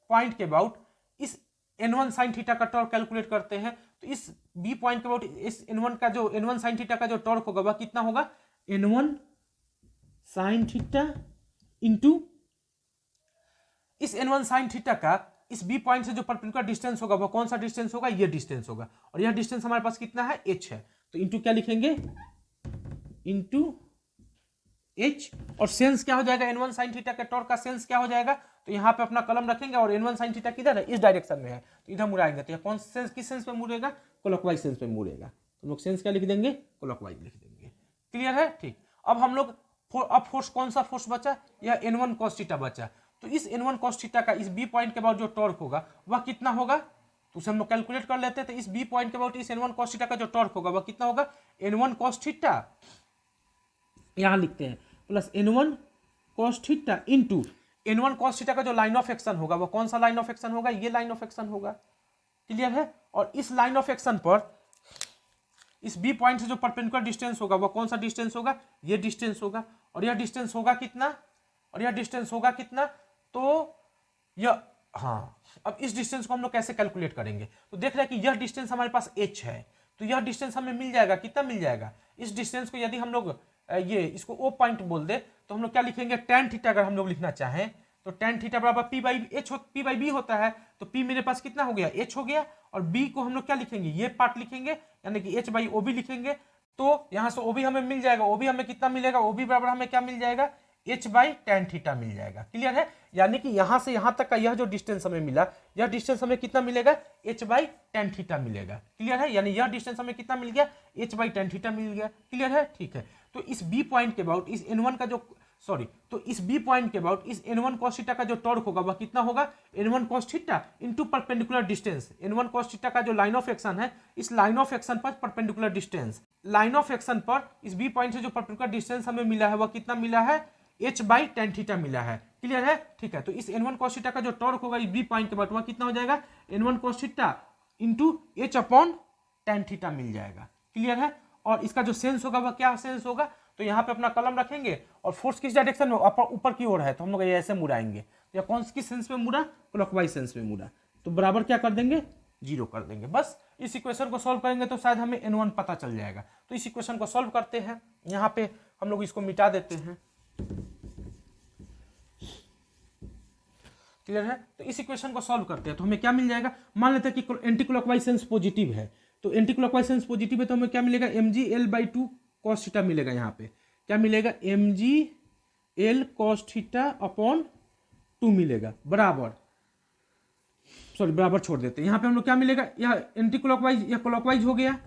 पॉइंट के अबाउट इस N1 sin थीटा का टॉर्क कैलकुलेट करते हैं। तो इस बी पॉइंट के अबाउट इस N1 sin थीटा का जो टॉर्क होगा वह कितना होगा, N1 sin थीटा इंटू इस N1 sin थीटा का इस बी पॉइंट से जो परपेंडिकुलर डिस्टेंस होगा वह कौन सा डिस्टेंस होगा, ये डिस्टेंस होगा, और यह डिस्टेंस हमारे पास कितना है, h है। तो इंटू क्या लिखेंगे, इंटू h, और सेंस क्या हो जाएगा, N1 sin थीटा के टॉर्क का सेंस क्या हो जाएगा, तो यहाँ पे अपना कलम रखेंगे, और N1 sin थीटा किधर है, इस डायरेक्शन में है, तो इधर मुड़ाएंगे, तो कौन सेंस, किस सेंस में मुड़ेगा, क्लॉकवाइज सेंस में मुड़ेगा। तो हम लोग सेंस क्या लिख देंगे, क्लॉकवाइज लिख देंगे। क्लियर है, ठीक। अब हम लोग अब फोर्स कौन सा फोर्स बचा, यह N1 cos थीटा बचा। तो इस N1 cos थीटा का इस बी पॉइंट के अबाउट जो टॉर्क होगा वह कितना होगा, तो उसे हम लोग कैलकुलेट कर लेते हैं। तो इस बी पॉइंट के अबाउट इस N1 cos थीटा का जो टॉर्क होगा वह कितना होगा, N1 cos थीटा, यहां लिखते हैं, plus N1 cos theta into N1 cos theta का जो लाइन ऑफ एक्शन होगा वह कौन सा लाइन ऑफ एक्शन होगा, ये लाइन ऑफ एक्शन होगा। क्लियर है, और इस लाइन ऑफ एक्शन पर इस बी पॉइंट से जो परपेंडिकुलर डिस्टेंस होगा वह कौन सा डिस्टेंस होगा, ये डिस्टेंस होगा, और यह डिस्टेंस होगा कितना, और यह डिस्टेंस होगा कितना, तो यह, हाँ, अब इस डिस्टेंस को हम लोग कैसे कैलकुलेट करेंगे, तो देख रहे हैं कि यह डिस्टेंस हमारे पास h है, तो यह डिस्टेंस हमें मिल जाएगा, कितना मिल जाएगा, इस डिस्टेंस को यदि हम लोग ये इसको ओ पॉइंट बोल दे तो हम लोग क्या लिखेंगे, tan थीटा अगर हम लोग लिखना चाहें तो tan थीटा बराबर p/b होता है। तो p मेरे पास कितना हो गया, h हो गया, और b को हम लोग क्या लिखेंगे, ये पार्ट लिखेंगे, यानी कि h/ob लिखेंगे। तो यहाँ से ob हमें मिल जाएगा, ob हमें कितना मिलेगा, ob बराबर हमें क्या मिल जाएगा, h/tan थीटा मिल जाएगा। क्लियर है, यानी कि यहां से यहां तक का यह जो डिस्टेंस हमें मिला, यह डिस्टेंस हमें कितना मिलेगा, h/tan थीटा मिलेगा। क्लियर है, यानी यह डिस्टेंस हमें कितना मिल गया, h/tan थीटा मिल गया। क्लियर है, ठीक है। तो इस बी पॉइंट के अबाउट इस N1 का जो तो इस बी पॉइंट के अबाउट इस N1 cos थीटा का जो टॉर्क होगा वह कितना होगा, N1 cos theta into perpendicular distance. N1 cos theta का जो लाइन ऑफ एक्शन है, इस लाइन ऑफ एक्शन पर perpendicular distance, line of action पर इस बी पॉइंट से जो परपेंडिकुलर डिस्टेंस हमें मिला है वह कितना मिला है, h बाई टेन थीटा मिला है। क्लियर है, ठीक है। तो इस n1 cos थीटा का जो टॉर्क होगा इस बी पॉइंट के बाद वह कितना हो जाएगा, n1 cos theta into h upon tan theta मिल जाएगा। क्लियर है। और इसका जो सेंस होगा वह क्या सेंस होगा, तो यहाँ पे अपना कलम रखेंगे और फोर्स किस डायरेक्शन में, ऊपर की ओर है, तो हम लोग ऐसे मुड़ाएंगे। या कौन सी सेंस में मुड़ा, क्लॉकवाइज सेंस में मुड़ा, तो बराबर क्या कर देंगे, 0 कर देंगे। बस इस इक्वेशन को सॉल्व करेंगे तो शायद हमें n1 पता चल जाएगा। तो इस इक्वेशन को सॉल्व करते हैं, यहाँ पे हम लोग इसको मिटा देते हैं। क्लियर है। तो इस इक्वेशन को सॉल्व करते हैं तो हमें क्या मिल जाएगा, मान लेते हैं कि एंटी क्लॉकवाइज सेंस पॉजिटिव है, तो एंटी क्लॉकवाइज सेंस पॉजिटिव है तो हमें क्या मिलेगा, mgl/2 cos थीटा मिलेगा। यहाँ पे क्या मिलेगा, mgl cos थीटा अपॉन 2 मिलेगा, बराबर, सॉरी बराबर छोड़ देते हैं। यहाँ पे हम लोग क्या मिलेगा, यह एंटी क्लॉकवाइज या क्लॉकवाइज हो गया।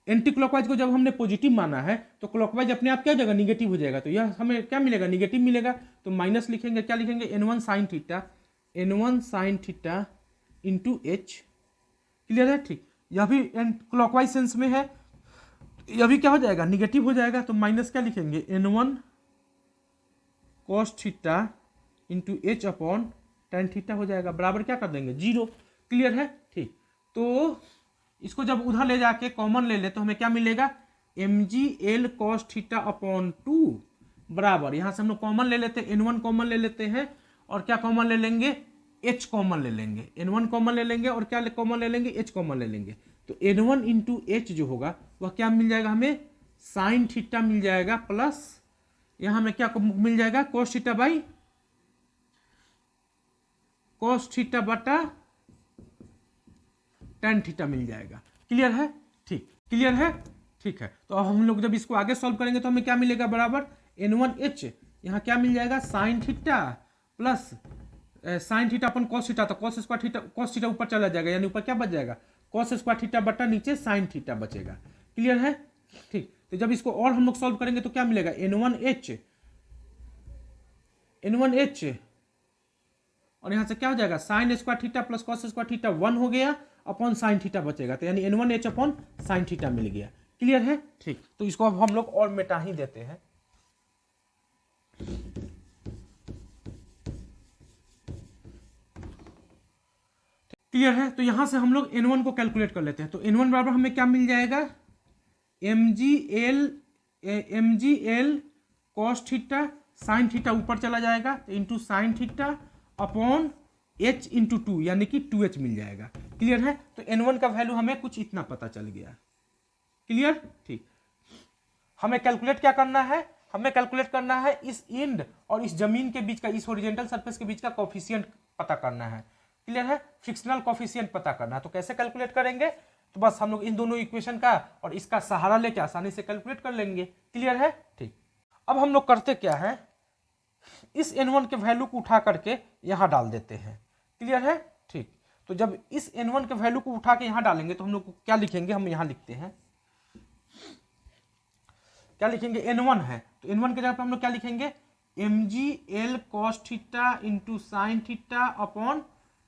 एंटी क्लॉकवाइज को जब हमने पॉजिटिव माना है तो क्लॉकवाइज अपने आप क्या हो जाएगा, निगेटिव हो जाएगा। तो यह हमें क्या मिलेगा, निगेटिव मिलेगा। तो माइनस लिखेंगे, क्या लिखेंगे, n1 sin theta into H. Clear है, ठीक। यह भी क्लॉकवाइज सेंस में है, यह भी क्या हो जाएगा, निगेटिव हो जाएगा। तो माइनस क्या लिखेंगे, n1 cos theta into H upon tan theta हो जाएगा, बराबर क्या कर देंगे, 0। क्लियर है, ठीक। तो इसको जब उधर ले जाके कॉमन ले ले तो हमें क्या मिलेगा, mgl cos थीटा अपॉन 2 बराबर, यहां से हम लोग कॉमन ले लेते हैं, n1 कॉमन ले लेते हैं और क्या कॉमन ले लेंगे, h कॉमन ले लेंगे। n1 कॉमन ले लेंगे और क्या कॉमन ले लेंगे, h कॉमन ले लेंगे। तो n1 इंटू एच जो होगा वह क्या मिल जाएगा, हमें साइन थीटा मिल जाएगा, प्लस यहां हमें क्या मिल जाएगा, cos theta by cos theta बटा टेन थीटा मिल जाएगा। क्लियर है, ठीक। क्लियर है, ठीक है। तो अब हम लोग जब इसको आगे सॉल्व करेंगे तो हमें क्या मिलेगा, बराबर n1h, यहाँ क्या मिल जाएगा, sine theta plus sine theta upon cos theta, तो cos थीटा ऊपर चला जाएगा, यानी ऊपर क्या बच जाएगा, cos स्क्वायर थीटा बटा नीचे साइन थीटा बचेगा। क्लियर है, ठीक। तो जब इसको और हम लोग सॉल्व करेंगे तो क्या मिलेगा, n1h और यहां से क्या हो जाएगा, sine square theta plus cos square theta 1 हो गया अपॉन साइन थीटा बचेगा, तो यानी n1h अपॉन साइन थीटा मिल गया। क्लियर है, ठीक। तो इसको अब हम लोग और मिटा ही देते हैं। क्लियर है, तो यहां से हम लोग n1 को कैलकुलेट कर लेते हैं। तो n1 बराबर हमें क्या मिल जाएगा, mgl cos theta sine theta ऊपर चला जाएगा तो into sine theta upon h into 2 यानी कि 2h मिल जाएगा। क्लियर है, तो n1 का वैल्यू हमें कुछ इतना पता चल गया। क्लियर, ठीक। हमें कैलकुलेट क्या करना है, हमें कैलकुलेट करना है इस इंड और इस जमीन के बीच का, इस हॉरिजॉन्टल सरफेस के बीच का कोफिशिएंट पता करना है। क्लियर है, फ्रिक्शनल कोफिशिएंट पता करना है। तो कैसे कैलकुलेट करेंगे, तो बस हम लोग इन दोनों इक्वेशन का और इसका सहारा लेके आसानी से कैलकुलेट कर लेंगे। क्लियर है, ठीक। अब हम लोग करते क्या है, इस n1 के वैल्यू को उठा करके यहां डाल देते हैं। क्लियर है, ठीक। तो जब इस n1 के वैल्यू को उठा के यहां डालेंगे तो हम लोग क्या लिखेंगे, हम यहां लिखते हैं, क्या लिखेंगे, n1 है तो n1 के जगह पे हम लोग क्या लिखेंगे, mgl cos theta into sine theta upon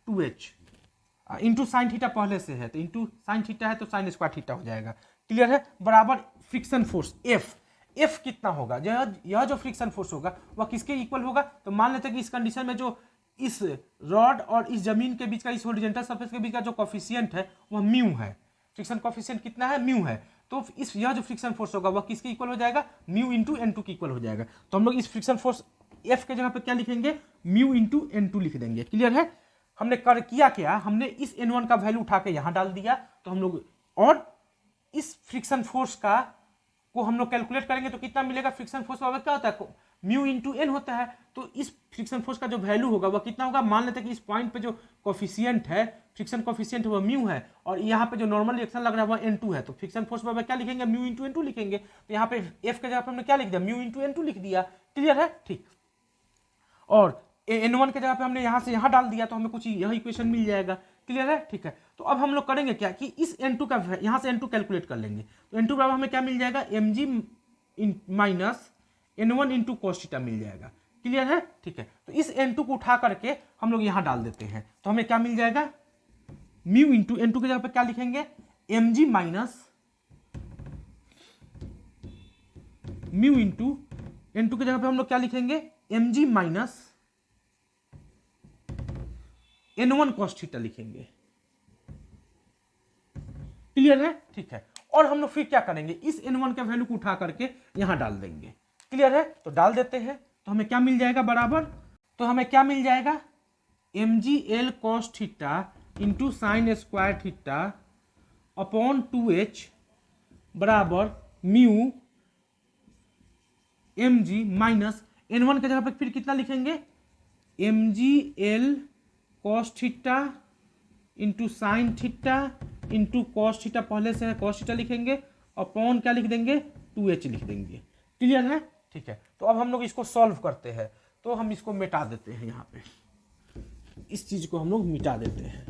2h। Into sine theta पहले से है तो इंटू साइन थीटा है तो साइन स्क्वायर थीटा हो जाएगा। क्लियर है, बराबर फ्रिक्शन फोर्स F कितना होगा, यह जो फ्रिक्शन फोर्स होगा वह किसके इक्वल होगा, तो मान लेते हैं कि इस कंडीशन में जो इस रॉड और इस जमीन के बीच का, इस हॉरिजॉन्टल सरफेस के बीच का जो कोफिशिएंट है वह म्यू है। फ्रिक्शन कोफिशिएंट कितना है, म्यू है। तो इस यह जो फ्रिक्शन फोर्स होगा वह किसके इक्वल हो जाएगा, म्यू इंटू n2 के इक्वल हो जाएगा। तो हम लोग इस फ्रिक्शन फोर्स F के जगह पे क्या लिखेंगे, म्यू इंटू n2 लिख देंगे। क्लियर है, हमने किया क्या, हमने इस n1 का वैल्यू उठा के यहां डाल दिया तो हम लोग, और इस फ्रिक्शन फोर्स का को हम लोग कैलकुलेट करेंगे तो कितना मिलेगा, फ्रिक्शन फोर्स का क्या होता है, म्यू इंटू एन होता है। तो इस फ्रिक्शन फोर्स का जो वैल्यू होगा वह कितना होगा, मान लेते हैं कि इस पॉइंट पे जो कोफिशिएंट है, फ्रिक्शन कोफिशिएंट वह म्यू है और यहाँ पे जो नॉर्मल रिएक्शन लग रहा है वह n2 है। तो फ्रिक्शन फोर्स पर क्या लिखेंगे, म्यू इंटू n2 लिखेंगे। तो यहाँ पे f के जगह पे हमने क्या लिख दिया, म्यू इंटू n2 लिख दिया। क्लियर है, ठीक। और n1 के जगह पे हमने यहाँ से यहाँ डाल दिया तो हमें कुछ यह इक्वेशन मिल जाएगा। क्लियर है, ठीक है। तो अब हम लोग करेंगे क्या कि इस n2 का यहाँ से n2 कैलकुलेट कर लेंगे। तो n2 बराबर हमें क्या मिल जाएगा, mg minus n1 into cos theta मिल जाएगा। क्लियर है, ठीक है। तो इस n2 को उठा करके हम लोग यहाँ डाल देते हैं तो हमें क्या मिल जाएगा, म्यू इंटू n2 के जगह पे क्या लिखेंगे, mg minus mu into N2 की जगह पे हम लोग क्या लिखेंगे, mg minus N1 cos theta लिखेंगे। क्लियर है, ठीक है। और हम लोग फिर क्या करेंगे, इस N1 के वैल्यू को उठा करके यहां डाल देंगे। क्लियर है, तो डाल देते हैं, तो हमें क्या मिल जाएगा बराबर, तो हमें क्या मिल जाएगा, mgl cos theta into sine square theta upon 2h बराबर म्यू mg माइनस N1 के जगह पे फिर कितना लिखेंगे, mgl cos theta into sine theta into cos theta, पहले से है कॉस थीटा लिखेंगे, अपॉन क्या लिख देंगे, 2h लिख देंगे। क्लियर है, ठीक है। तो अब हम लोग इसको सॉल्व करते हैं, तो हम इसको मिटा देते हैं, यहाँ पे इस चीज को हम लोग मिटा देते हैं।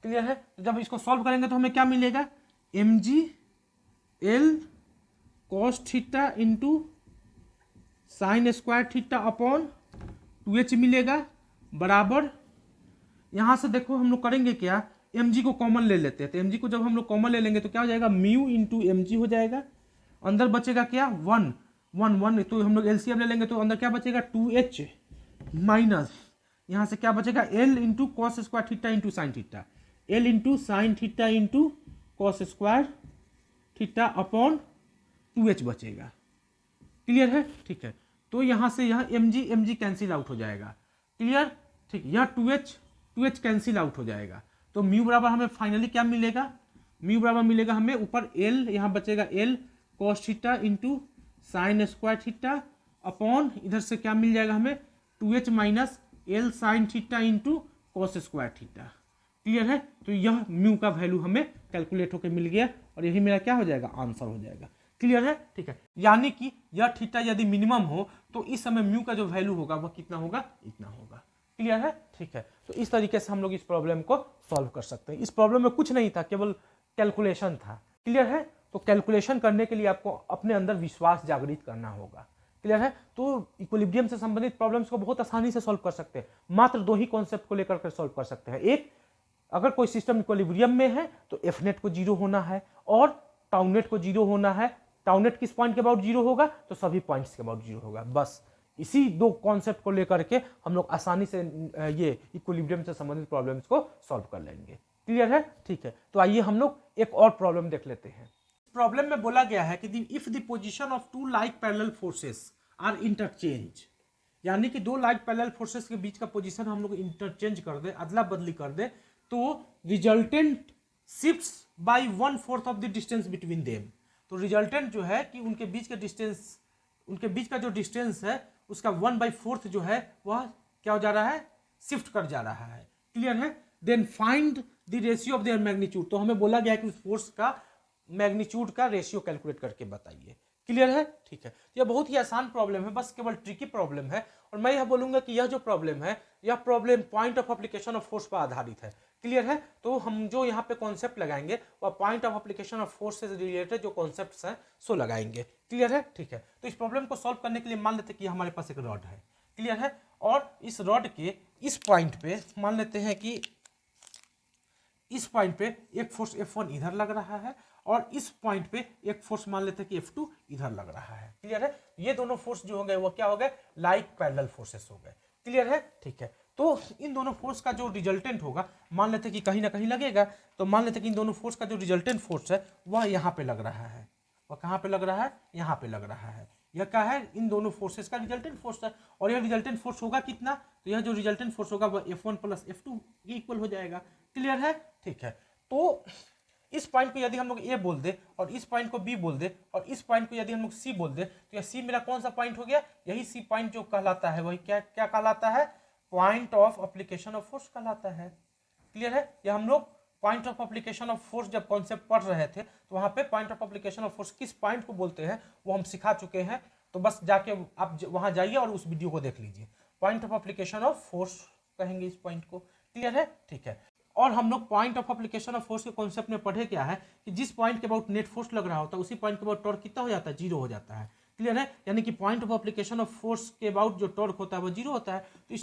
क्लियर है, तो जब इसको सॉल्व करेंगे तो हमें क्या मिलेगा, mgl cos theta into sine square theta upon 2h मिलेगा बराबर, यहां से देखो हम लोग करेंगे क्या, mg को कॉमन ले लेते हैं, तो mg को जब हम लोग कॉमन ले लेंगे तो क्या हो जाएगा, म्यू इंटू mg हो जाएगा, अंदर बचेगा क्या, 1 1 1, तो हम लोग एलसीएम ले लेंगे तो अंदर क्या बचेगा, 2h माइनस यहां से क्या बचेगा, l into cos square theta into sine theta, l into sine theta into cos square theta upon 2h बचेगा। क्लियर है, ठीक है। तो यहां से यह mg कैंसिल आउट हो जाएगा। क्लियर, ठीक, यह 2h कैंसिल आउट हो जाएगा, तो म्यू बराबर हमें फाइनली क्या मिलेगा, म्यू बराबर मिलेगा हमें ऊपर l, यहां बचेगा l cos theta into sine square theta upon इधर से क्या मिल जाएगा हमें, 2h minus l sine theta into cos square theta. Clear है, तो यह म्यू का वैल्यू हमें कैलकुलेट होकर मिल गया और यही मेरा क्या हो जाएगा, आंसर हो जाएगा। क्लियर है, ठीक है। यानी कि यह थीटा यदि मिनिमम हो तो इस समय म्यू का जो वैल्यू होगा वह कितना होगा, इतना होगा। क्लियर है, ठीक है। तो इस तरीके से हम लोग इस प्रॉब्लम को सॉल्व कर सकते हैं। इस प्रॉब्लम में कुछ नहीं था, केवल कैलकुलेशन था। क्लियर है, तो कैलकुलेशन करने के लिए आपको अपने अंदर विश्वास जागृत करना होगा। क्लियर है, तो इक्विलिब्रियम से संबंधित प्रॉब्लम्स को बहुत आसानी से सॉल्व कर सकते हैं। मात्र 2 ही कॉन्सेप्ट को लेकर के सॉल्व कर सकते हैं। एक, अगर कोई सिस्टम इक्विलिब्रियम में है तो एफ नेट को 0 होना है और टाउ नेट को 0 होना है। टाउ नेट किस पॉइंट के अबाउट 0 होगा, तो सभी पॉइंट्स के अबाउट 0 होगा। बस इसी 2 कॉन्सेप्ट को लेकर के हम लोग आसानी से ये इक्विलिब्रियम से संबंधित प्रॉब्लम्स को सॉल्व कर लेंगे। क्लियर है, ठीक है। तो आइए हम लोग एक और प्रॉब्लम देख लेते हैं। प्रॉब्लम में बोला गया है कि if the position of 2 like parallel forces are interchange, यानी कि 2 लाइक पैरेलल फोर्सेस के बीच का पोजीशन हम लोग इंटरचेंज कर दे, अदला बदली कर दे, तो resultant shifts by 1/4 of the distance between them. तो रिजल्टेंट जो है कि उनके बीच का डिस्टेंस, उनके बीच का जो डिस्टेंस है उसका 1/4 जो है वह क्या हो जा रहा है, शिफ्ट कर जा रहा है। क्लियर है, then find the ratio of their magnitude. तो हमें बोला गया है कि उस फोर्स का मैग्नीट्यूड का रेशियो कैलकुलेट करके बताइए। क्लियर है, ठीक है। यह बहुत ही आसान प्रॉब्लम है, बस केवल ट्रिकी प्रॉब्लम है। और मैं यह बोलूंगा कि यह जो प्रॉब्लम है, यह problem point of application of force पर आधारित है। क्लियर है, तो हम जो यहाँ पे कॉन्सेप्ट लगाएंगे वह point of application of force से रिलेटेड जो कॉन्सेप्ट्स हैं सो लगाएंगे। क्लियर है, ठीक है। तो इस प्रॉब्लम को सॉल्व करने के लिए मान लेते हैं कि हमारे पास एक रॉड है। क्लियर है, और इस रॉड के इस पॉइंट पे मान लेते हैं कि इस पॉइंट पे एक फोर्स F1 इधर लग रहा है और इस पॉइंट पे एक फोर्स मान लेते हैं कि F2 इधर लग रहा है। क्लियर है, ये दोनों फोर्स जो हो गए वो क्या हो गए, लाइक पैरेलल फोर्सेस हो गए। क्लियर है, ठीक है। तो इन दोनों फोर्स का जो रिजल्टेंट होगा, मान लेते हैं कि कहीं ना कहीं लगेगा, तो मान लेते हैं कि इन दोनों फोर्स का जो रिजल्टेंट फोर्स है वह यहाँ पे लग रहा है। वह कहाँ पे लग रहा है, यहाँ पे लग रहा है। यह क्या है, इन दोनों फोर्सेस का रिजल्टेंट फोर्स है। और यह रिजल्टेंट फोर्स होगा कितना, तो यह जो रिजल्टेंट फोर्स होगा वह F1 प्लस F2 के इक्वल हो जाएगा। क्लियर है, ठीक है। तो इस पॉइंट को यदि हम लोग ए बोल दे और इस पॉइंट को बी बोल दे और इस पॉइंट को यदि हम लोग सी बोल दे, तो यह सी मेरा कौन सा पॉइंट हो गया, यही सी पॉइंट जो कहलाता है वही क्या क्या कहलाता है, point of application of force कहलाता है। क्लियर है, यह हम लोग point of application of force जब कॉन्सेप्ट पढ़ रहे थे तो वहां पे point of application of force किस पॉइंट को बोलते हैं वो हम सिखा चुके हैं। तो बस जाके आप वहां जाइए और उस वीडियो को देख लीजिए। Point of application of force कहेंगे इस पॉइंट को। क्लियर है, ठीक है। और हम लोग point of application of force के कॉन्सेप्ट में पढ़े क्या है कि जिस पॉइंट के अबाउट नेट फोर्स लग रहा होता है उसी पॉइंट के अबाउट टॉर्क कितना हो जाता है, 0 हो जाता है। क्लियर है, यानी कि point of application of force के अबाउट जो टॉर्क होता है वो 0 होता है, तो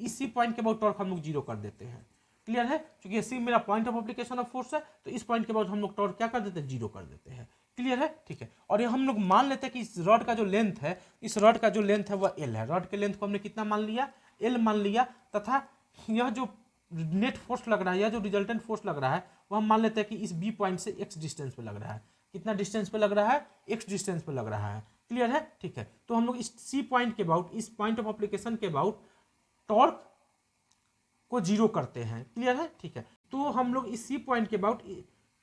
इसी पॉइंट के अबाउट टॉर्क हम लोग 0 कर देते हैं। क्लियर है, क्योंकि ये सी मेरा point of application of force है, तो इस पॉइंट के बाद हम लोग टॉर्क क्या कर देते हैं, जीरो कर देते हैं। क्लियर है, ठीक है। और ये हम लोग मान लेते हैं कि इस रॉड का जो लेंथ है, इस रॉड का जो लेंथ है वह एल है। रॉड के लेंथ को हमने कितना मान लिया, एल मान लिया, तथा यह जो नेट फोर्स लग रहा है, यह जो रिजल्टेंट फोर्स लग रहा है, वह हम मान लेते हैं कि इस बी पॉइंट से एक्स डिस्टेंस पे लग रहा है। कितना डिस्टेंस पे लग रहा है, एक्स डिस्टेंस पे लग रहा है। क्लियर है, ठीक है। तो हम लोग इस सी पॉइंट के अबाउट, इस पॉइंट ऑफ एप्लीकेशन के अबाउट टॉर्क को जीरो करते हैं। क्लियर है, ठीक है। तो हम लोग इस सी पॉइंट के अबाउट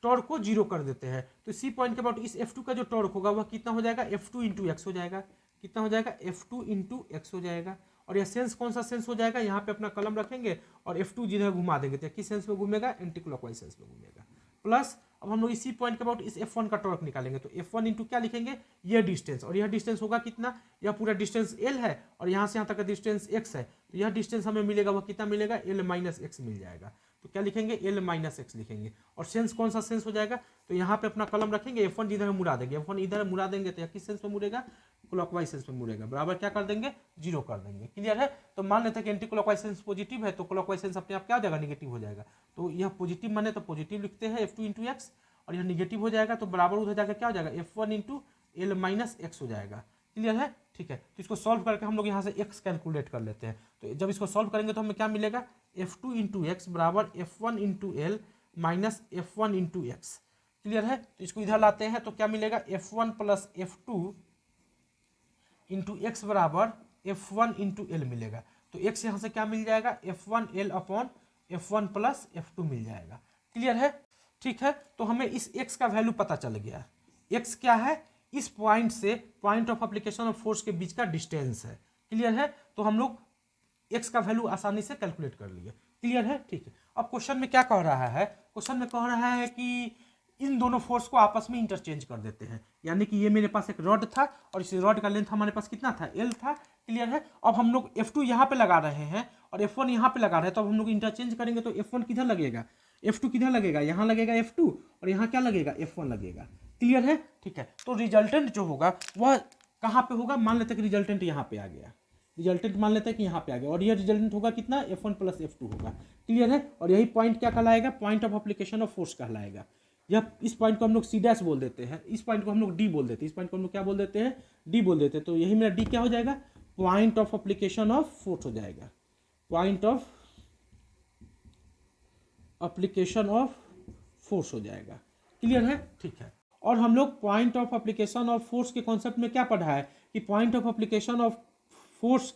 टॉर्क को जीरो कर देते हैं। तो सी पॉइंट के अबाउट इस F2 का जो टॉर्क होगा वह कितना हो जाएगा, F2 इंटू एक्स हो जाएगा। कितना हो जाएगा, F2 इंटू एक्स हो जाएगा। और यह सेंस कौन सा सेंस हो जाएगा, यहाँ पे अपना कलम रखेंगे और F2 जिधर घुमा देंगे, तो किस सेंस में घूमेगा, एंटी क्लॉकवाइज सेंस में घूमेगा। प्लस अब हम लोग इसी पॉइंट के अबाउट इस F1 का टॉर्क निकालेंगे, तो F1 इंटू क्या लिखेंगे, यह डिस्टेंस, और यह डिस्टेंस होगा कितना, यह पूरा डिस्टेंस L है और यहाँ से यहाँ तक का डिस्टेंस x है, तो यह डिस्टेंस हमें मिलेगा वह कितना मिलेगा, L माइनस एक्स मिल जाएगा। तो क्या लिखेंगे, L माइनस एक्स लिखेंगे। और सेंस कौन सा सेंस हो जाएगा, तो यहाँ पे अपना कलम रखेंगे, F1 जिधर मुड़ा देंगे, F1 इधर मुड़ा देंगे, तो यह किस सेंस में मुड़ेगा, क्लॉकवाइज सेंस में मुड़ेगा। बराबर क्या कर देंगे, जीरो कर देंगे। क्लियर है। तो मान लेते हैं कि एंटी क्लॉकवाइज सेंस पॉजिटिव है, तो क्लॉकवाइज सेंस अपने आप क्या हो जाएगा, निगेटिव हो जाएगा। तो यह पॉजिटिव माने तो पॉजिटिव लिखते हैं F2 इंटू एक्स, और यह निगेटिव हो जाएगा तो बराबर उधर जाकर क्या हो जाएगा, F1 into L minus x हो जाएगा। क्लियर है, ठीक है। तो इसको सॉल्व करके हम लोग यहाँ से x कैलकुलेट कर लेते हैं। तो जब इसको सॉल्व करेंगे तो हमें क्या मिलेगा, F2 इंटू एक्स बराबर F1 into L minus F1 into x. Clear है। तो इसको इधर लाते हैं तो क्या मिलेगा, F1 plus F2 into x बराबर F1 इंटू एल मिलेगा। तो x यहाँ से क्या मिल जाएगा, F1 L upon F1 plus F2 मिल जाएगा। क्लियर है, ठीक है। तो हमें इस x का वैल्यू पता चल गया। x क्या है, इस पॉइंट से point of application of force के बीच का डिस्टेंस है। क्लियर है। तो हम लोग x का वैल्यू आसानी से कैलकुलेट कर लिए। क्लियर है, ठीक है। अब क्वेश्चन में क्या कह रहा है, क्वेश्चन में कह रहा है कि इन दोनों फोर्स को आपस में इंटरचेंज कर देते हैं। यानी कि ये मेरे पास एक रॉड था और इस रॉड का लेंथ हमारे पास कितना था, L था। क्लियर है। अब हम लोग F2 यहाँ पे लगा रहे हैं और F1 यहाँ पे लगा रहे हैं, तो अब हम लोग इंटरचेंज करेंगे तो F1 किधर लगेगा, F2 किधर लगेगा, यहाँ लगेगा F2, और यहाँ क्या लगेगा, F1 लगेगा। क्लियर है, ठीक है। तो रिजल्टेंट जो होगा वह कहाँ पे होगा, मान लेते हैं कि रिजल्टेंट यहाँ पे आ गया, रिजल्टेंट मान लेते हैं कि यहाँ पे आ गया, और यह रिजल्टेंट होगा कितना, F1 प्लस F2 होगा। क्लियर है। और यही पॉइंट क्या कहलाएगा, point of application of force कहलाएगा। यह इस पॉइंट को हम लोग C डैश बोल देते हैं, इस पॉइंट को हम लोग D बोल देते हैं, इस पॉइंट को हम लोग क्या बोल देते हैं, D बोल देते हैं। तो यही मेरा D क्या हो जाएगा, point of application of force हो जाएगा, point of application of force हो जाएगा। क्लियर है, ठीक है। और हम लोग point of application of force के कॉन्सेप्ट में क्या पढ़ा है कि point of application of force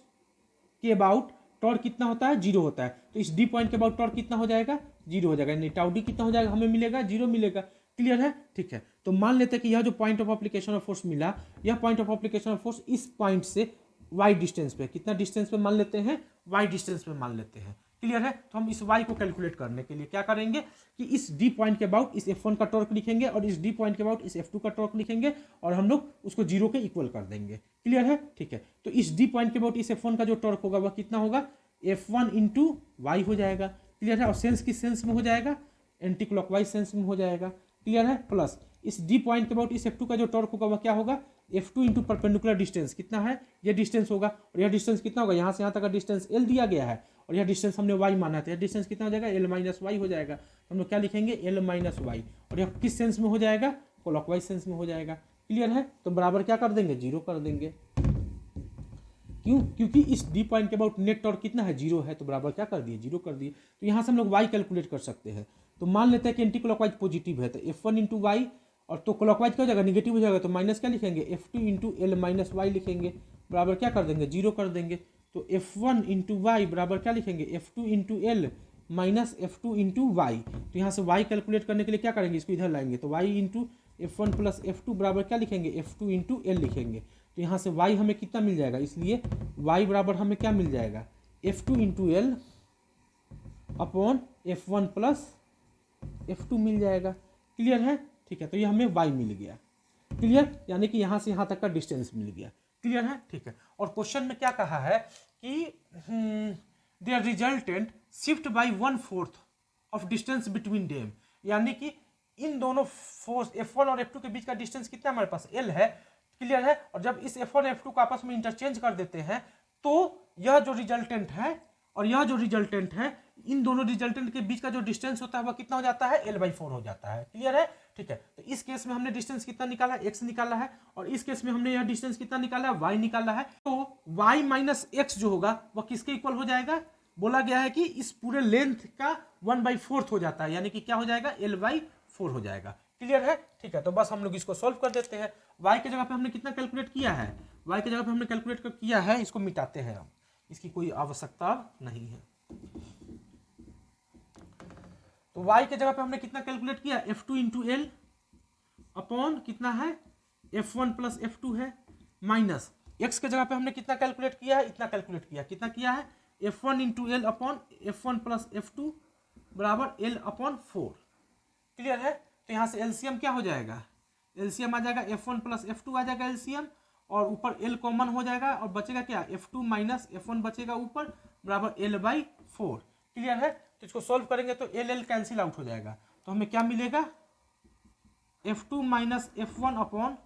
के अबाउट टॉर्क कितना होता है, जीरो होता है। तो इस डी पॉइंट के अबाउट टॉर्क कितना हो जाएगा, जीरो हो जाएगा, यानी टाउ डी कितना हो जाएगा, हमें मिलेगा जीरो मिलेगा। क्लियर है, ठीक है। तो मान लेते हैं कि यह जो point of application of force मिला, यह point of application of force इस पॉइंट से वाई डिस्टेंस पे, कितना डिस्टेंस पे मान लेते हैं, वाई डिस्टेंस पे मान लेते हैं। क्लियर है। तो हम इस y को कैलकुलेट करने के लिए क्या करेंगे कि इस d पॉइंट के अबाउट इस F1 का टॉर्क लिखेंगे और इस d पॉइंट के अबाउट इस F2 का टॉर्क लिखेंगे और हम लोग उसको जीरो के इक्वल कर देंगे। क्लियर है, ठीक है। तो इस d पॉइंट के अबाउट इस F1 का जो टॉर्क होगा वह कितना होगा, F1 इंटू वाई हो जाएगा। क्लियर है। और सेंस किस सेंस में हो जाएगा, एंटी क्लॉकवाइज सेंस में हो जाएगा। क्लियर है। प्लस इस d पॉइंट के अबाउट इस F2 का जो टॉर्क होगा वह क्या होगा, F2 इंटू परपेंडिकुलर डिस्टेंस कितना है, यह डिस्टेंस होगा, और यह डिस्टेंस कितना होगा, यहाँ से यहाँ तक का डिस्टेंस L दिया गया है और यह डिस्टेंस हमने y माना है, तो यह डिस्टेंस कितना हो जाएगा, L माइनस वाई हो जाएगा। हम लोग क्या लिखेंगे, L माइनस वाई, और यह किस सेंस में हो जाएगा, क्लॉकवाइज सेंस में हो जाएगा। क्लियर है। तो बराबर क्या कर देंगे, जीरो कर देंगे। क्यों, क्योंकि इस डी पॉइंट के अबाउट नेट टॉर्क कितना है, जीरो है, तो बराबर क्या कर दिए, जीरो कर दिए। तो यहाँ से हम लोग y कैलकुलेट कर सकते हैं। तो मान लेते हैं कि एंटी क्लॉकवाइज पॉजिटिव है, तो F1 इंटू वाई, और तो क्लॉकवाइज क्या हो जाएगा, निगेटिव हो जाएगा, तो माइनस क्या लिखेंगे, F2 into L minus Y लिखेंगे, बराबर क्या कर देंगे, जीरो कर देंगे। तो F1 इंटू वाई बराबर क्या लिखेंगे, F2 into L minus F2 into Y. तो यहाँ से y कैलकुलेट करने के लिए क्या करेंगे, इसको इधर लाएंगे, तो y into F1 plus F2 बराबर क्या लिखेंगे, F2 इंटू एल लिखेंगे। तो यहाँ से y हमें कितना मिल जाएगा, इसलिए y बराबर हमें क्या मिल जाएगा, F2 into L upon F1 plus F2 मिल जाएगा। क्लियर है, ठीक है। तो ये हमें y मिल गया। क्लियर, यानी कि यहाँ से यहाँ तक का डिस्टेंस मिल गया। क्लियर है, ठीक है। और क्वेश्चन में क्या कहा है कि their resultant shift by 1/4 of distance between them, यानी कि इन दोनों फोर्स F1 और F2 के बीच का डिस्टेंस कितना हमारे पास, L है। क्लियर है। और जब इस F1 और F2 को आपस में इंटरचेंज कर देते हैं तो यह जो रिजल्टेंट है और यह जो रिजल्टेंट है इन दोनों रिजल्टेंट के बीच का जो डिस्टेंस होता है वह कितना हो जाता है, L/4 हो जाता है। क्लियर है, ठीक है। तो इस केस में हमने डिस्टेंस कितना निकाला है, x निकाला है, और इस केस में हमने यह डिस्टेंस कितना निकाला है, y निकाला है। तो y माइनस x जो होगा वह किसके इक्वल हो जाएगा, बोला गया है कि इस पूरे लेंथ का 1/4 हो जाता है, यानी कि क्या हो जाएगा, L/4 हो जाएगा। क्लियर है, ठीक है। तो बस हम लोग इसको सॉल्व कर देते हैं। y के जगह पे हमने कितना कैलकुलेट किया है, y के जगह पे हमने कैलकुलेट किया है, इसको मिटाते हैं हम, इसकी कोई आवश्यकता नहीं है। तो y के जगह पे हमने कितना कैलकुलेट किया, F2 इंटू एल अपॉन कितना है, F1 प्लस F2 है, माइनस x के जगह पे हमने कितना कैलकुलेट किया है, इतना कैलकुलेट किया, कितना किया है, F1 into L upon F1 plus F2 बराबर L अपॉन 4। क्लियर है। तो यहाँ से एलसीएम क्या हो जाएगा, एलसीएम आ जाएगा F1 प्लस F2 आ जाएगा एलसीएम, और ऊपर L कॉमन हो जाएगा और बचेगा क्या, F2 माइनस F1 बचेगा ऊपर बराबर L/4। क्लियर है। तो इसको सॉल्व करेंगे तो L कैंसिल आउट हो जाएगा, तो हमें क्या मिलेगा, F2 minus F1 upon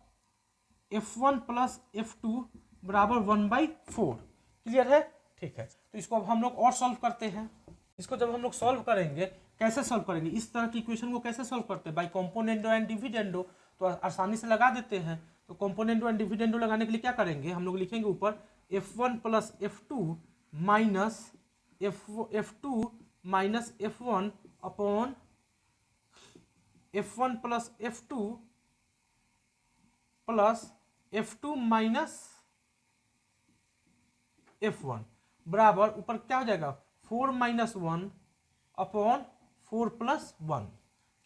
F1 plus F2 बराबर 1/4। क्लियर है, ठीक है। तो इसको अब हम लोग और सॉल्व करते हैं। इसको जब हम लोग सॉल्व करेंगे, कैसे सॉल्व करेंगे, इस तरह की इक्वेशन को कैसे सॉल्व करते हैं, बाय कंपोनेंडो एंड डिविडेंडो, तो आसानी से लगा देते हैं। तो कंपोनेंडो एंड डिविडेंडो लगाने के लिए क्या करेंगे, हम लोग लिखेंगे ऊपर F1 plus F2 minus F2 minus F1 upon F1 plus F2 plus F2 minus F1 बराबर ऊपर क्या हो जाएगा, 4 माइनस 1 अपॉन 4 प्लस 1।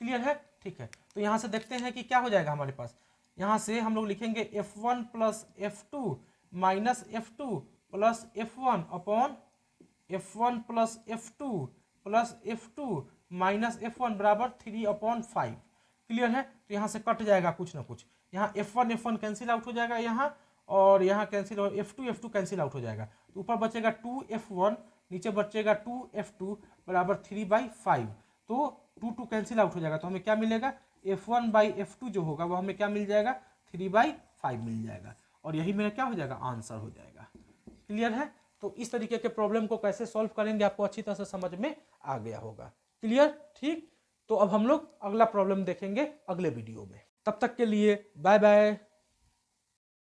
क्लियर है, ठीक है। तो यहाँ से देखते हैं कि क्या हो जाएगा हमारे पास, यहाँ से हम लोग लिखेंगे F1 plus F2 minus F2 plus F1 upon F1 plus F2 plus F2 minus F1 बराबर 3/5। क्लियर है। तो यहाँ से कट जाएगा कुछ ना कुछ, यहाँ F1 कैंसिल आउट हो जाएगा यहाँ, और यहाँ कैंसिल हो, F2 कैंसिल आउट हो जाएगा, तो ऊपर बचेगा 2F1, नीचे बचेगा 2F2 बराबर 3/5। तो 2 कैंसिल आउट हो जाएगा, तो हमें क्या मिलेगा, F1/F2 जो होगा वो हमें क्या मिल जाएगा, 3/5 मिल जाएगा, और यही मेरा क्या हो जाएगा, आंसर हो जाएगा। क्लियर है। तो इस तरीके के प्रॉब्लम को कैसे सॉल्व करेंगे आपको अच्छी तरह से समझ में आ गया होगा। क्लियर, ठीक। तो अब हम लोग अगला प्रॉब्लम देखेंगे अगले वीडियो में। तब तक के लिए बाय बाय।